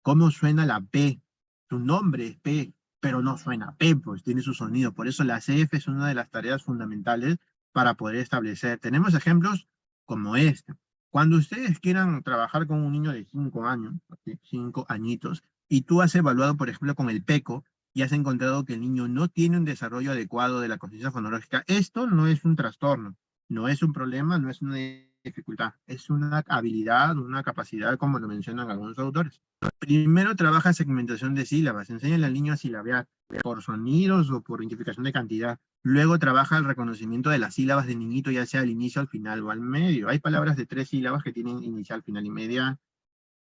cómo suena la P. Su nombre es P, pero no suena P, pues tiene su sonido. Por eso la CF es una de las tareas fundamentales para poder establecer. Tenemos ejemplos como este. Cuando ustedes quieran trabajar con un niño de 5 años, 5 añitos, y tú has evaluado, por ejemplo, con el PECO, y has encontrado que el niño no tiene un desarrollo adecuado de la conciencia fonológica, esto no es un trastorno, no es un problema, no es una dificultad, es una habilidad, una capacidad, como lo mencionan algunos autores. Primero trabaja segmentación de sílabas, enséñale al niño a silabear por sonidos o por identificación de cantidad. Luego trabaja el reconocimiento de las sílabas del niñito, ya sea al inicio, al final o al medio. Hay palabras de 3 sílabas que tienen inicial, final y media,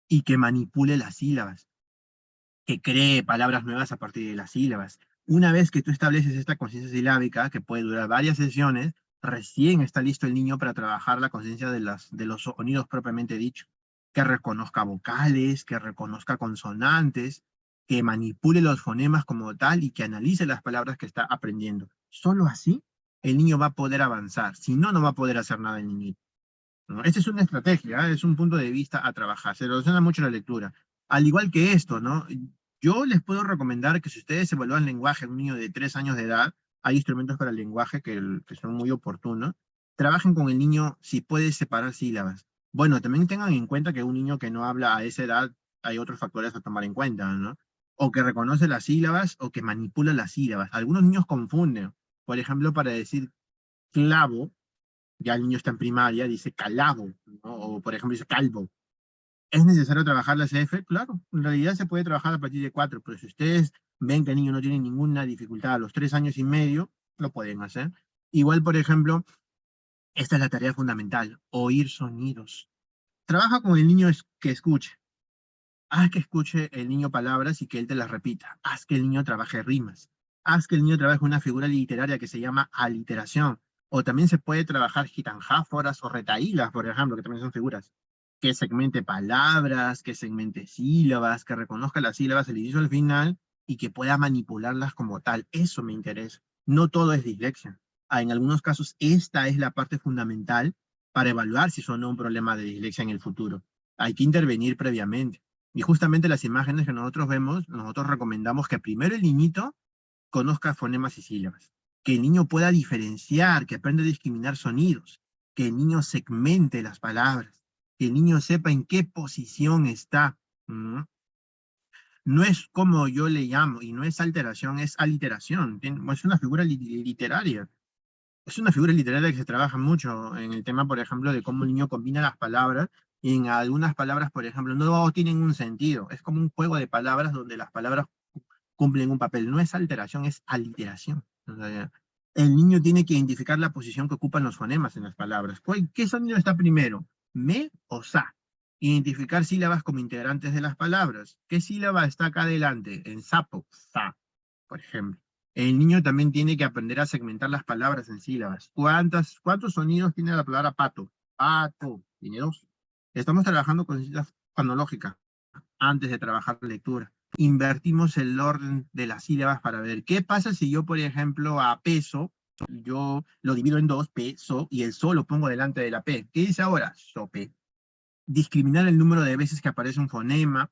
y que manipule las sílabas, que cree palabras nuevas a partir de las sílabas. Una vez que tú estableces esta conciencia silábica, que puede durar varias sesiones, recién está listo el niño para trabajar la conciencia de los sonidos propiamente dicho, que reconozca vocales, que reconozca consonantes, que manipule los fonemas como tal y que analice las palabras que está aprendiendo. Solo así el niño va a poder avanzar, si no, no va a poder hacer nada el niñito, ¿no? Esta es una estrategia, es un punto de vista a trabajar, se relaciona mucho la lectura. Al igual que esto, ¿no? Yo les puedo recomendar que si ustedes evalúan lenguaje en un niño de 3 años de edad, hay instrumentos para el lenguaje que son muy oportunos. Trabajen con el niño si puede separar sílabas. Bueno, también tengan en cuenta que un niño que no habla a esa edad, hay otros factores a tomar en cuenta, ¿no? O que reconoce las sílabas o que manipula las sílabas. Algunos niños confunden. Por ejemplo, para decir clavo, ya el niño está en primaria, dice calabo, ¿no? O por ejemplo dice calvo. ¿Es necesario trabajar la CF? Claro, en realidad se puede trabajar a partir de 4, pero si ustedes ven que el niño no tiene ninguna dificultad a los 3 años y medio, lo pueden hacer. Igual, por ejemplo, esta es la tarea fundamental, oír sonidos. Trabaja con el niño que escuche. Haz que escuche el niño palabras y que él te las repita. Haz que el niño trabaje rimas. Haz que el niño trabaje una figura literaria que se llama aliteración. O también se puede trabajar gitanjáforas o retahílas, por ejemplo, que también son figuras. Que segmente palabras, que segmente sílabas, que reconozca las sílabas al inicio y al final y que pueda manipularlas como tal. Eso me interesa. No todo es dislexia. En algunos casos, esta es la parte fundamental para evaluar si son o no un problema de dislexia en el futuro. Hay que intervenir previamente. Y justamente las imágenes que nosotros vemos, nosotros recomendamos que primero el niñito conozca fonemas y sílabas, que el niño pueda diferenciar, que aprenda a discriminar sonidos, que el niño segmente las palabras, que el niño sepa en qué posición está. ¿Mm? No es como yo le llamo, y no es alteración, es aliteración. Es una figura literaria. Es una figura literaria que se trabaja mucho en el tema, por ejemplo, de cómo el niño combina las palabras, y en algunas palabras, por ejemplo, no tienen un sentido. Es como un juego de palabras donde las palabras cumplen un papel. No es alteración, es aliteración. O sea, el niño tiene que identificar la posición que ocupan los fonemas en las palabras. ¿Qué sonido está primero? ¿Me o sa? Identificar sílabas como integrantes de las palabras. ¿Qué sílaba está acá adelante? En sapo, sa, por ejemplo. El niño también tiene que aprender a segmentar las palabras en sílabas. ¿Cuántos sonidos tiene la palabra pato? Pato, tiene 2. Estamos trabajando con sílabas fonológicas antes de trabajar lectura. Invertimos el orden de las sílabas para ver qué pasa si yo, por ejemplo, a peso, yo lo divido en 2, peso, y el so lo pongo delante de la P. ¿Qué dice ahora? Sope. Discriminar el número de veces que aparece un fonema,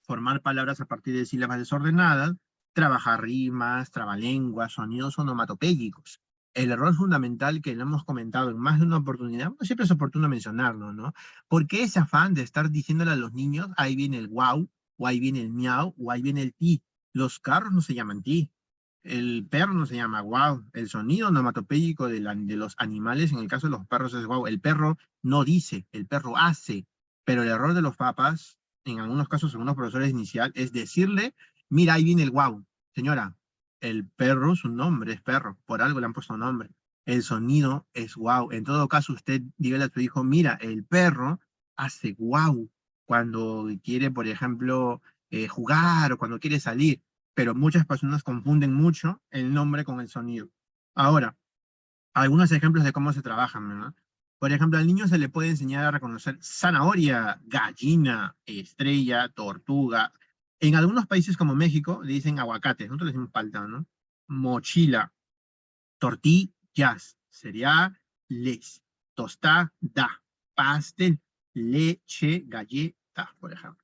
formar palabras a partir de sílabas desordenadas, trabajar rimas, trabalenguas, sonidos onomatopéyicos. El error fundamental que lo hemos comentado en más de una oportunidad, bueno, siempre es oportuno mencionarlo, ¿no? ¿Por qué ese afán de estar diciéndole a los niños, ahí viene el wow, o ahí viene el miau, o ahí viene el ti? Los carros no se llaman ti, el perro no se llama wow, el sonido onomatopéyico de los animales, en el caso de los perros es wow, el perro no dice, el perro hace, pero el error de los papás en algunos casos, algunos profesores inicial, es decirle, mira, ahí viene el guau. Señora, el perro, su nombre es perro, por algo le han puesto nombre. El sonido es guau. En todo caso, usted dígale a su hijo, mira, el perro hace guau cuando quiere, por ejemplo, jugar o cuando quiere salir, pero muchas personas confunden mucho el nombre con el sonido. Ahora, algunos ejemplos de cómo se trabajan, ¿no? Por ejemplo, al niño se le puede enseñar a reconocer zanahoria, gallina, estrella, tortuga. En algunos países como México le dicen aguacate, nosotros le decimos palta, ¿no? Mochila, tortillas, cereales, tostada, pastel, leche, galleta, por ejemplo.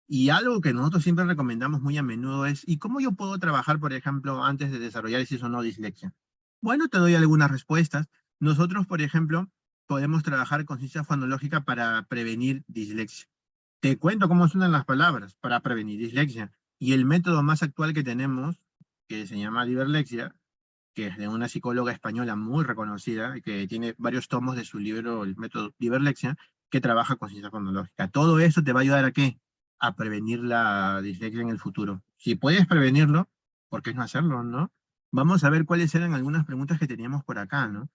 Y algo que nosotros siempre recomendamos muy a menudo es, ¿y cómo yo puedo trabajar, por ejemplo, antes de desarrollar si eso no dislexia? Bueno, te doy algunas respuestas. Nosotros, por ejemplo, podemos trabajar con ciencia fonológica para prevenir dislexia. Te cuento cómo suenan las palabras para prevenir dislexia. Y el método más actual que tenemos, que se llama Diverlexia, que es de una psicóloga española muy reconocida, que tiene varios tomos de su libro, el método Diverlexia, que trabaja con ciencia fonológica. Todo eso te va a ayudar ¿a qué? A prevenir la dislexia en el futuro. Si puedes prevenirlo, ¿por qué no hacerlo, no? Vamos a ver cuáles eran algunas preguntas que teníamos por acá, ¿no?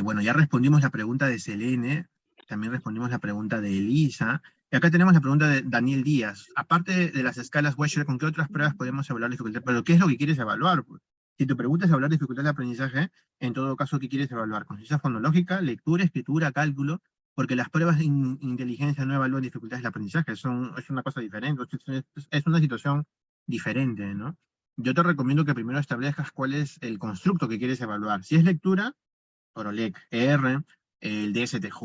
Bueno, ya respondimos la pregunta de Selene, también respondimos la pregunta de Elisa, y acá tenemos la pregunta de Daniel Díaz. Aparte de las escalas Wechsler, ¿con qué otras pruebas podemos evaluar la dificultad? Pero ¿qué es lo que quieres evaluar, pues? Si tu pregunta es evaluar dificultad de aprendizaje, en todo caso, ¿qué quieres evaluar? Conciencia fonológica, lectura, escritura, cálculo, porque las pruebas de inteligencia no evalúan dificultades del aprendizaje, es una cosa diferente, es una situación diferente, ¿no? Yo te recomiendo que primero establezcas cuál es el constructo que quieres evaluar. Si es lectura, Orolec R, el DSTJ,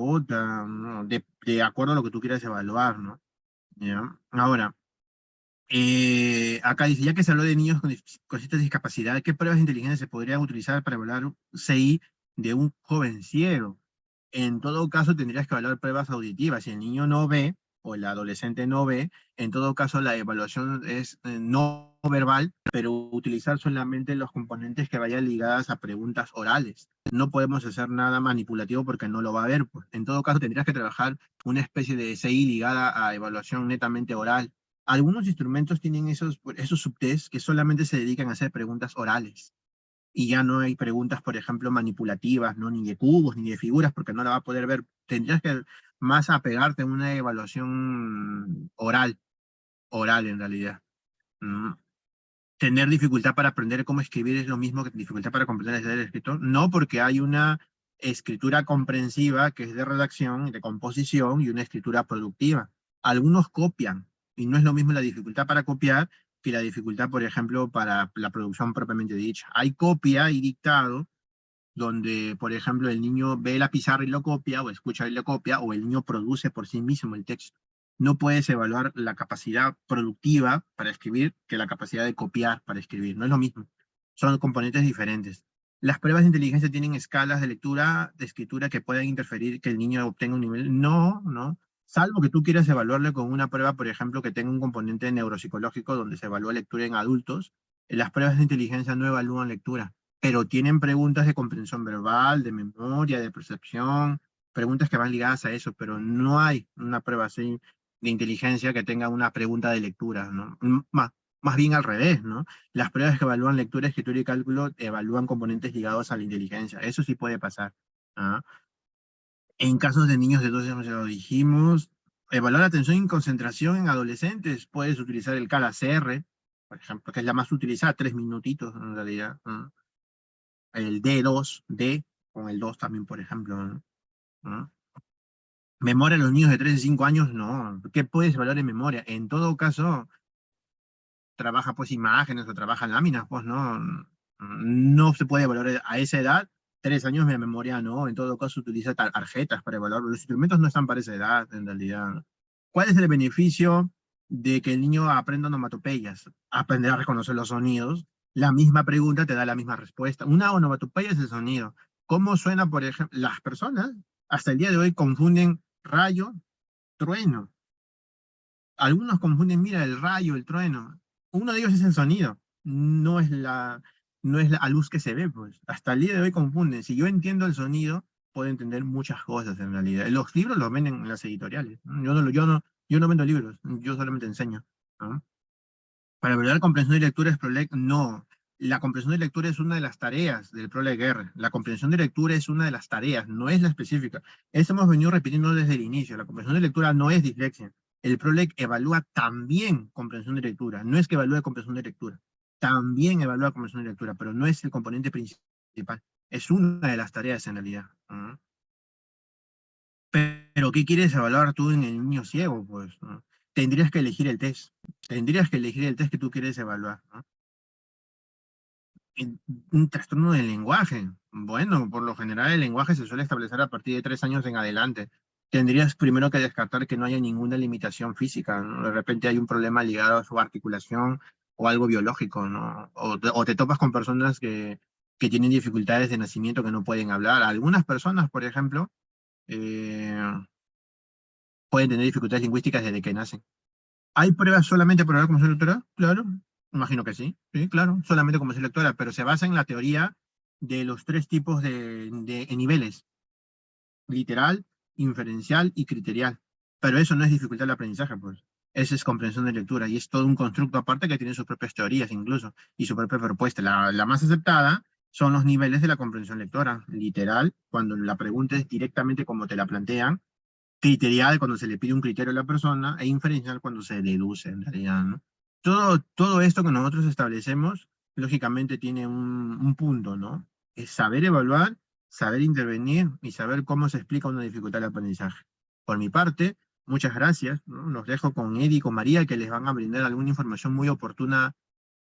¿no? De acuerdo a lo que tú quieras evaluar, ¿no? ¿Ya? Ahora, Acá dice, ya que se habló de niños con cierta discapacidad, ¿qué pruebas de inteligencia se podrían utilizar para evaluar un CI de un joven ciego? En todo caso, tendrías que evaluar pruebas auditivas. Si el niño no ve o el adolescente no ve, en todo caso la evaluación es no verbal, pero utilizar solamente los componentes que vayan ligadas a preguntas orales. No podemos hacer nada manipulativo porque no lo va a ver, pues. En todo caso, tendrías que trabajar una especie de CI ligada a evaluación netamente oral. Algunos instrumentos tienen esos subtests que solamente se dedican a hacer preguntas orales y ya no hay preguntas, por ejemplo, manipulativas, ¿no? Ni de cubos, ni de figuras, porque no la va a poder ver. Tendrías que más apegarte a una evaluación oral en realidad. Mm. Tener dificultad para aprender cómo escribir es lo mismo que dificultad para comprender el escritor. No, porque hay una escritura comprensiva que es de redacción y de composición y una escritura productiva. Algunos copian y no es lo mismo la dificultad para copiar que la dificultad, por ejemplo, para la producción propiamente dicha. Hay copia y dictado donde, por ejemplo, el niño ve la pizarra y lo copia, o escucha y lo copia, o el niño produce por sí mismo el texto. No puedes evaluar la capacidad productiva para escribir que la capacidad de copiar para escribir. No es lo mismo. Son componentes diferentes. Las pruebas de inteligencia tienen escalas de lectura, de escritura que pueden interferir que el niño obtenga un nivel. No, no. Salvo que tú quieras evaluarle con una prueba, por ejemplo, que tenga un componente neuropsicológico donde se evalúa lectura en adultos. Las pruebas de inteligencia no evalúan lectura, pero tienen preguntas de comprensión verbal, de memoria, de percepción, preguntas que van ligadas a eso, pero no hay una prueba así de inteligencia que tenga una pregunta de lectura, ¿no? Más bien al revés, ¿no? Las pruebas que evalúan lectura, escritura y cálculo evalúan componentes ligados a la inteligencia. Eso sí puede pasar. ¿Ah? En casos de niños de 12 años, ya lo dijimos, evaluar atención y concentración en adolescentes, puedes utilizar el CALA-CR, por ejemplo, que es la más utilizada, 3 minutitos en realidad. ¿No? El D2, con el 2 también, por ejemplo, ¿no? ¿No? Memoria de los niños de 3 y 5 años, no. ¿Qué puedes evaluar en memoria? En todo caso, trabaja pues imágenes o trabaja láminas, pues no. No se puede evaluar a esa edad. 3 años de memoria, no. En todo caso, utiliza tarjetas para evaluar. Los instrumentos no están para esa edad, en realidad, ¿no? ¿Cuál es el beneficio de que el niño aprenda onomatopeyas? Aprender a reconocer los sonidos. La misma pregunta te da la misma respuesta. Una onomatopeya es el sonido. ¿Cómo suena, por ejemplo? Las personas hasta el día de hoy confunden rayo, trueno. Algunos confunden, mira, el rayo, el trueno. Uno de ellos es el sonido, no es la luz que se ve, pues. Hasta el día de hoy confunden. Si yo entiendo el sonido, puedo entender muchas cosas en realidad. Los libros los venden en las editoriales, ¿no? Yo no vendo libros, yo solamente enseño, ¿no? Para evaluar comprensión y lectura es PROLEG, no. La comprensión de lectura es una de las tareas del PROLEG-R. La comprensión de lectura es una de las tareas, no es la específica. Eso hemos venido repitiendo desde el inicio. La comprensión de lectura no es dislexia. El PROLEG evalúa también comprensión de lectura. No es que evalúe comprensión de lectura. También evalúa comprensión de lectura, pero no es el componente principal. Es una de las tareas en realidad. ¿No? Pero, ¿qué quieres evaluar tú en el niño ciego? Pues, ¿no? Tendrías que elegir el test. Tendrías que elegir el test que tú quieres evaluar, ¿no? Un trastorno del lenguaje. Bueno, por lo general el lenguaje se suele establecer a partir de 3 años en adelante. Tendrías primero que descartar que no haya ninguna limitación física, ¿no? De repente hay un problema ligado a su articulación o algo biológico, ¿no? O te topas con personas que tienen dificultades de nacimiento que no pueden hablar. Algunas personas, por ejemplo, eh, pueden tener dificultades lingüísticas desde que nacen. ¿Hay pruebas solamente para hablar como lectora? Claro, imagino que sí, sí, claro, solamente como lectora, pero se basa en la teoría de los 3 tipos de niveles: literal, inferencial y criterial. Pero eso no es dificultad del aprendizaje, pues. Eso es comprensión de lectura y es todo un constructo aparte que tiene sus propias teorías incluso y su propia propuesta. La más aceptada son los niveles de la comprensión lectora. Literal, cuando la pregunta es directamente como te la plantean; criterial, cuando se le pide un criterio a la persona; e inferencial, cuando se deduce en realidad, ¿no? Todo esto que nosotros establecemos, lógicamente tiene un punto, ¿no? Es saber evaluar, saber intervenir y saber cómo se explica una dificultad de aprendizaje. Por mi parte, muchas gracias, ¿no? Los dejo con Eddie y con María, que les van a brindar alguna información muy oportuna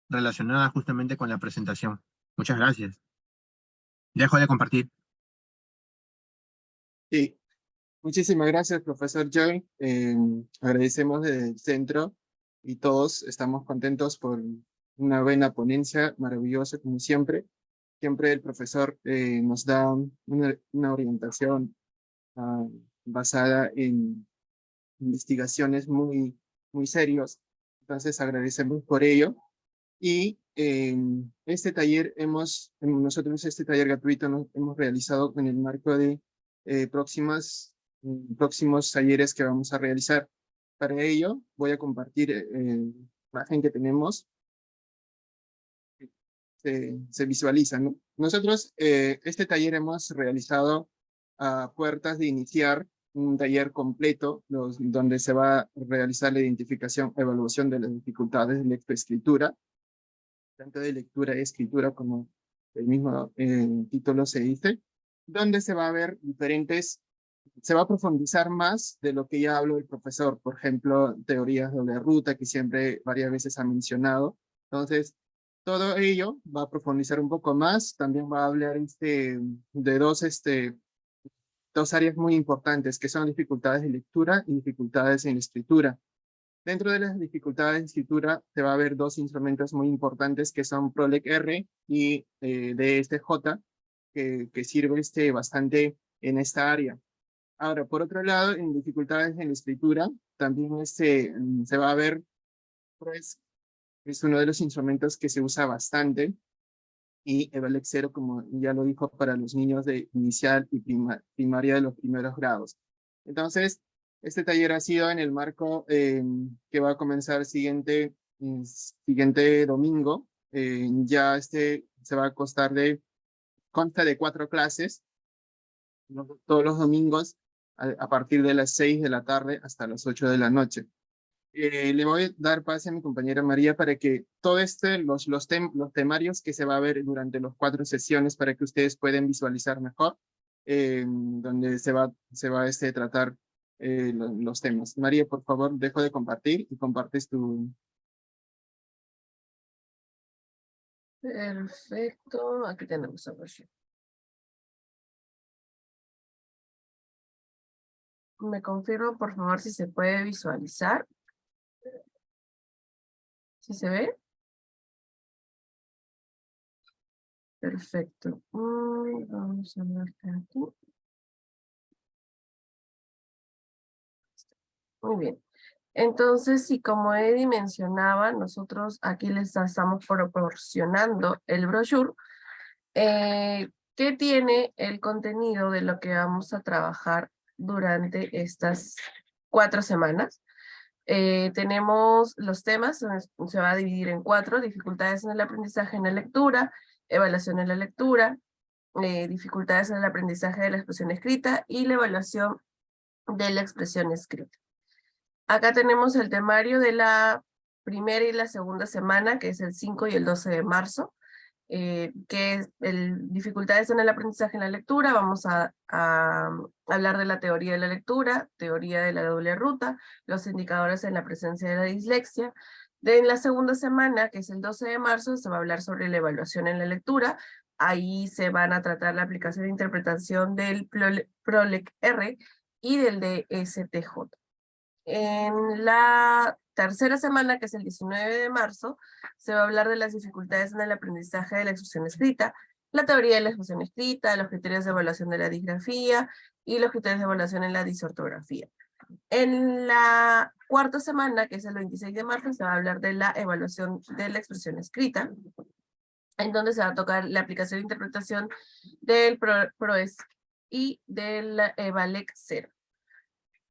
relacionada justamente con la presentación. Muchas gracias. Dejo de compartir. Sí, muchísimas gracias, profesor Joy. Agradecemos desde el centro y todos estamos contentos por una buena ponencia, maravillosa como siempre. Siempre el profesor nos da una orientación basada en investigaciones muy serios. Entonces agradecemos por ello. Y este taller nosotros este taller gratuito hemos realizado en el marco de próximos talleres que vamos a realizar. Para ello voy a compartir la imagen que tenemos. Se visualiza, ¿no? Nosotros este taller hemos realizado a puertas de iniciar un taller completo donde se va a realizar la identificación, evaluación de las dificultades de lectoescritura, tanto de lectura y escritura como el mismo título se dice, donde se va a ver se va a profundizar más de lo que ya habló el profesor, por ejemplo, teorías de doble ruta que siempre varias veces ha mencionado. Entonces, todo ello va a profundizar un poco más, también va a hablar de dos áreas muy importantes, que son dificultades de lectura y dificultades en escritura. Dentro de las dificultades de escritura se va a ver dos instrumentos muy importantes que son PROLEG R y DSJ, que sirve bastante en esta área. Ahora, por otro lado, en dificultades en la escritura, también se va a ver, pues, es uno de los instrumentos que se usa bastante, y EVALEC 0, como ya lo dijo, para los niños de inicial y primaria de los primeros grados. Entonces, este taller ha sido en el marco que va a comenzar siguiente domingo. Ya se va a consta de 4 clases, todos los domingos, a partir de las 6 de la tarde hasta las 8 de la noche. Le voy a dar pase a mi compañera María para que todo los temarios que se va a ver durante las 4 sesiones para que ustedes puedan visualizar mejor, donde se va a tratar los temas. María, por favor, dejo de compartir y compartes tu... Perfecto, aquí tenemos a Rocío. Me confirmo, por favor, si se puede visualizar. ¿Sí se ve? Perfecto. Vamos a marcar aquí. Muy bien. Entonces, y como Eddie mencionaba, nosotros aquí les estamos proporcionando el brochure que tiene el contenido de lo que vamos a trabajar durante estas 4 semanas. Tenemos los temas, se va a dividir en 4: dificultades en el aprendizaje en la lectura, evaluación en la lectura, dificultades en el aprendizaje de la expresión escrita y la evaluación de la expresión escrita. Acá tenemos el temario de la primera y la segunda semana, que es el 5 y el 12 de marzo, que es dificultades en el aprendizaje en la lectura. Vamos a hablar de la teoría de la lectura, teoría de la doble ruta, los indicadores en la presencia de la dislexia. En la segunda semana, que es el 12 de marzo, se va a hablar sobre la evaluación en la lectura. Ahí se van a tratar la aplicación e interpretación del PROLEG R y del DSTJ. En la tercera semana, que es el 19 de marzo, se va a hablar de las dificultades en el aprendizaje de la expresión escrita, la teoría de la expresión escrita, los criterios de evaluación de la disgrafía y los criterios de evaluación en la disortografía. En la cuarta semana, que es el 26 de marzo, se va a hablar de la evaluación de la expresión escrita, en donde se va a tocar la aplicación e interpretación del PROESC y del EVALEC 0.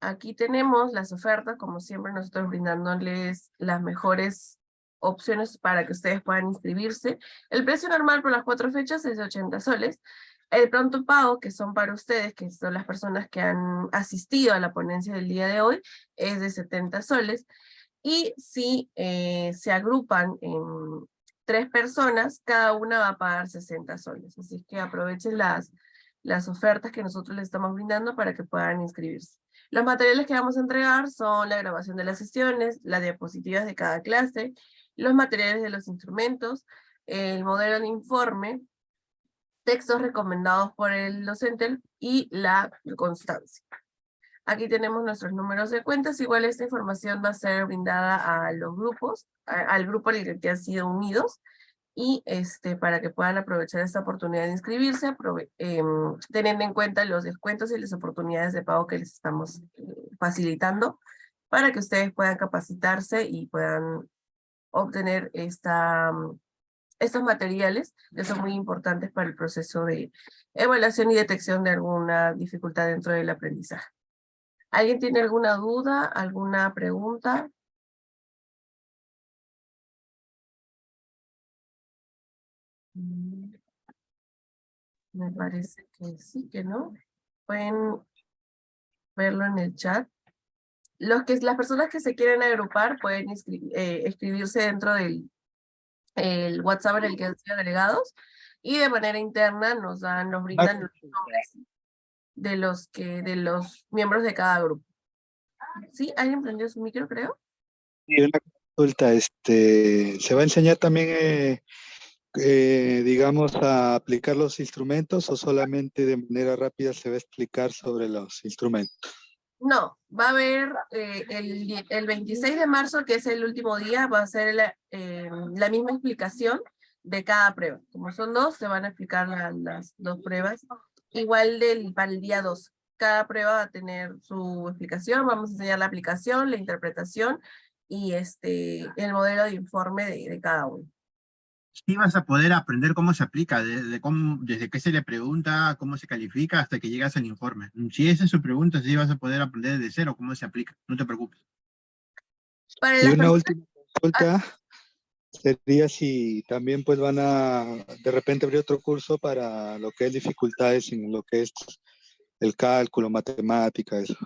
Aquí tenemos las ofertas, como siempre nosotros brindándoles las mejores opciones para que ustedes puedan inscribirse. El precio normal por las 4 fechas es de 80 soles. El pronto pago, que son para ustedes, que son las personas que han asistido a la ponencia del día de hoy, es de 70 soles. Y si se agrupan en 3 personas, cada una va a pagar 60 soles. Así que aprovechen las ofertas que nosotros les estamos brindando para que puedan inscribirse. Los materiales que vamos a entregar son la grabación de las sesiones, las diapositivas de cada clase, los materiales de los instrumentos, el modelo de informe, textos recomendados por el docente y la constancia. Aquí tenemos nuestros números de cuentas. Igual esta información va a ser brindada a los grupos, al grupo al que han sido unidos, y para que puedan aprovechar esta oportunidad de inscribirse, teniendo en cuenta los descuentos y las oportunidades de pago que les estamos facilitando, para que ustedes puedan capacitarse y puedan obtener estos materiales que son muy importantes para el proceso de evaluación y detección de alguna dificultad dentro del aprendizaje. ¿Alguien tiene alguna duda, alguna pregunta? Me parece que sí, que no. Pueden verlo en el chat. Las personas que se quieren agrupar pueden escribirse dentro del el WhatsApp en el que han sido agregados, y de manera interna nos brindan los nombres de los miembros de cada grupo. ¿Sí? ¿Alguien prendió su micro, creo? Y una consulta, ¿se va a enseñar también, digamos, a aplicar los instrumentos o solamente de manera rápida se va a explicar sobre los instrumentos? No, va a haber el 26 de marzo, que es el último día, va a ser la misma explicación de cada prueba. Como son dos, se van a explicar las dos pruebas. Igual para el día 2. Cada prueba va a tener su explicación. Vamos a enseñar la aplicación, la interpretación y el modelo de informe de cada uno. Sí vas a poder aprender cómo se aplica, desde qué se le pregunta, cómo se califica, hasta que llegas al informe. Si esa es su pregunta, sí vas a poder aprender de cero cómo se aplica, no te preocupes. Para Y las una personas, última consulta sería si también pues van a de repente abrir otro curso para lo que es dificultades en lo que es el cálculo, matemática, eso.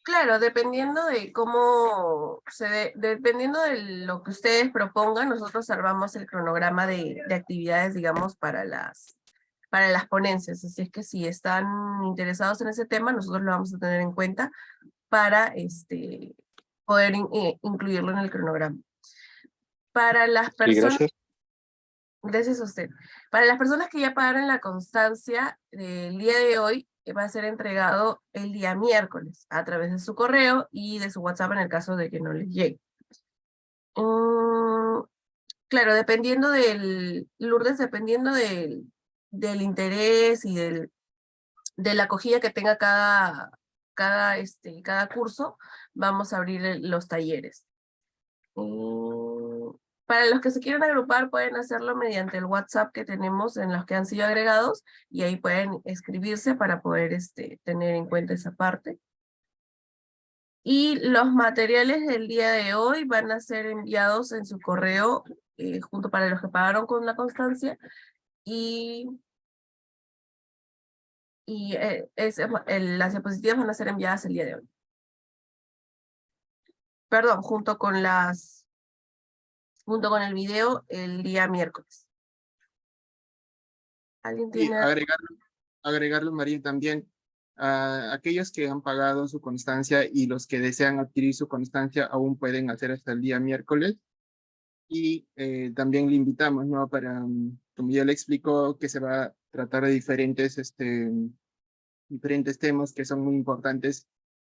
claro, dependiendo de dependiendo de lo que ustedes propongan, nosotros armamos el cronograma de actividades, digamos, para las ponencias. Así es que si están interesados en ese tema, nosotros lo vamos a tener en cuenta para poder incluirlo en el cronograma. Para las Sí, personas, gracias. gracias a usted. Para las personas que ya pagaron la constancia del día de hoy, va a ser entregado el día miércoles a través de su correo y de su WhatsApp en el caso de que no les llegue. Claro, dependiendo Lourdes, dependiendo del interés y de la acogida que tenga cada curso, vamos a abrir los talleres. Para los que se quieran agrupar, pueden hacerlo mediante el WhatsApp que tenemos en los que han sido agregados, y ahí pueden escribirse para poder tener en cuenta esa parte. Y los materiales del día de hoy van a ser enviados en su correo, junto para los que pagaron con la constancia, y las diapositivas van a ser enviadas el día de hoy. Perdón, junto con el video el día miércoles. ¿Alguien Y tiene? agregarlo, María, también a aquellos que han pagado su constancia y los que desean adquirir su constancia aún pueden hacer hasta el día miércoles. Y también le invitamos, ¿no? Como ya le explicó, que se va a tratar de diferentes temas que son muy importantes.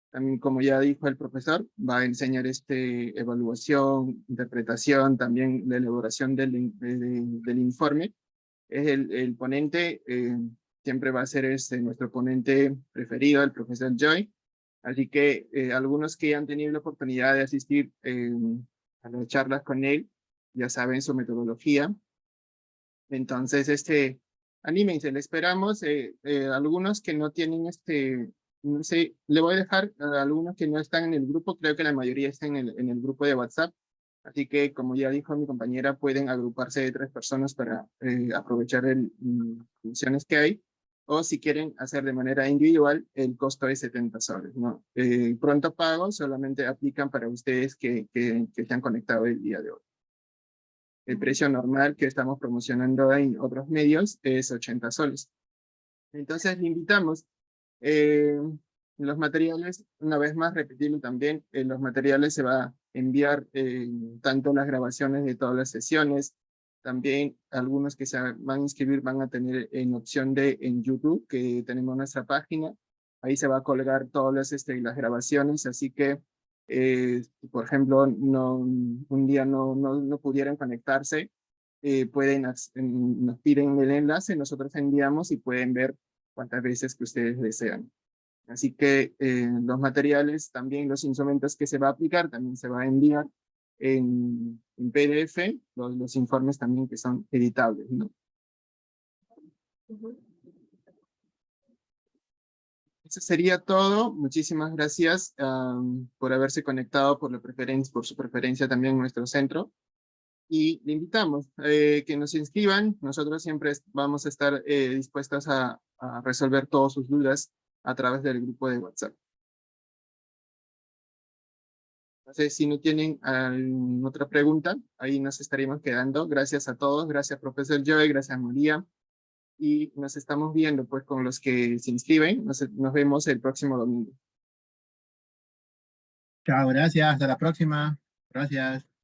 También, como ya dijo el profesor, va a enseñar evaluación, interpretación, también la elaboración del informe. Es el ponente, siempre va a ser nuestro ponente preferido, el profesor Joy. Así que algunos que ya han tenido la oportunidad de asistir a las charlas con él, ya saben su metodología. Entonces, anímense, le esperamos. Algunos que no tienen no sé, le voy a dejar a algunos que no están en el grupo, creo que la mayoría están en el grupo de WhatsApp. Así que, como ya dijo mi compañera, pueden agruparse de 3 personas para aprovechar las funciones que hay. O si quieren hacer de manera individual, el costo es 70 soles, ¿no? Pronto pago solamente aplican para ustedes que se han conectado el día de hoy. El precio normal que estamos promocionando en otros medios es 80 soles. Entonces, le invitamos. Los materiales, una vez más, repetirlo también, los materiales se va a enviar tanto las grabaciones de todas las sesiones, también algunos que se van a inscribir van a tener en opción en YouTube, que tenemos nuestra página, Ahí se va a colgar todas las grabaciones, así que, por ejemplo, un día no pudieran conectarse, nos piden el enlace, nosotros enviamos y pueden ver cuantas veces que ustedes desean. Así que los materiales, también los instrumentos que se va a aplicar, también se va a enviar en PDF, los informes también que son editables, ¿no? Eso sería todo. Muchísimas gracias por haberse conectado, por su preferencia también en nuestro centro. Y le invitamos que nos inscriban. Nosotros siempre vamos a estar dispuestos a resolver todas sus dudas a través del grupo de WhatsApp. No sé si no tienen otra pregunta, ahí nos estaremos quedando. Gracias a todos, gracias profesor Joy, gracias María. Y nos estamos viendo pues con los que se inscriben. Nos vemos el próximo domingo. Chao, gracias. Hasta la próxima. Gracias.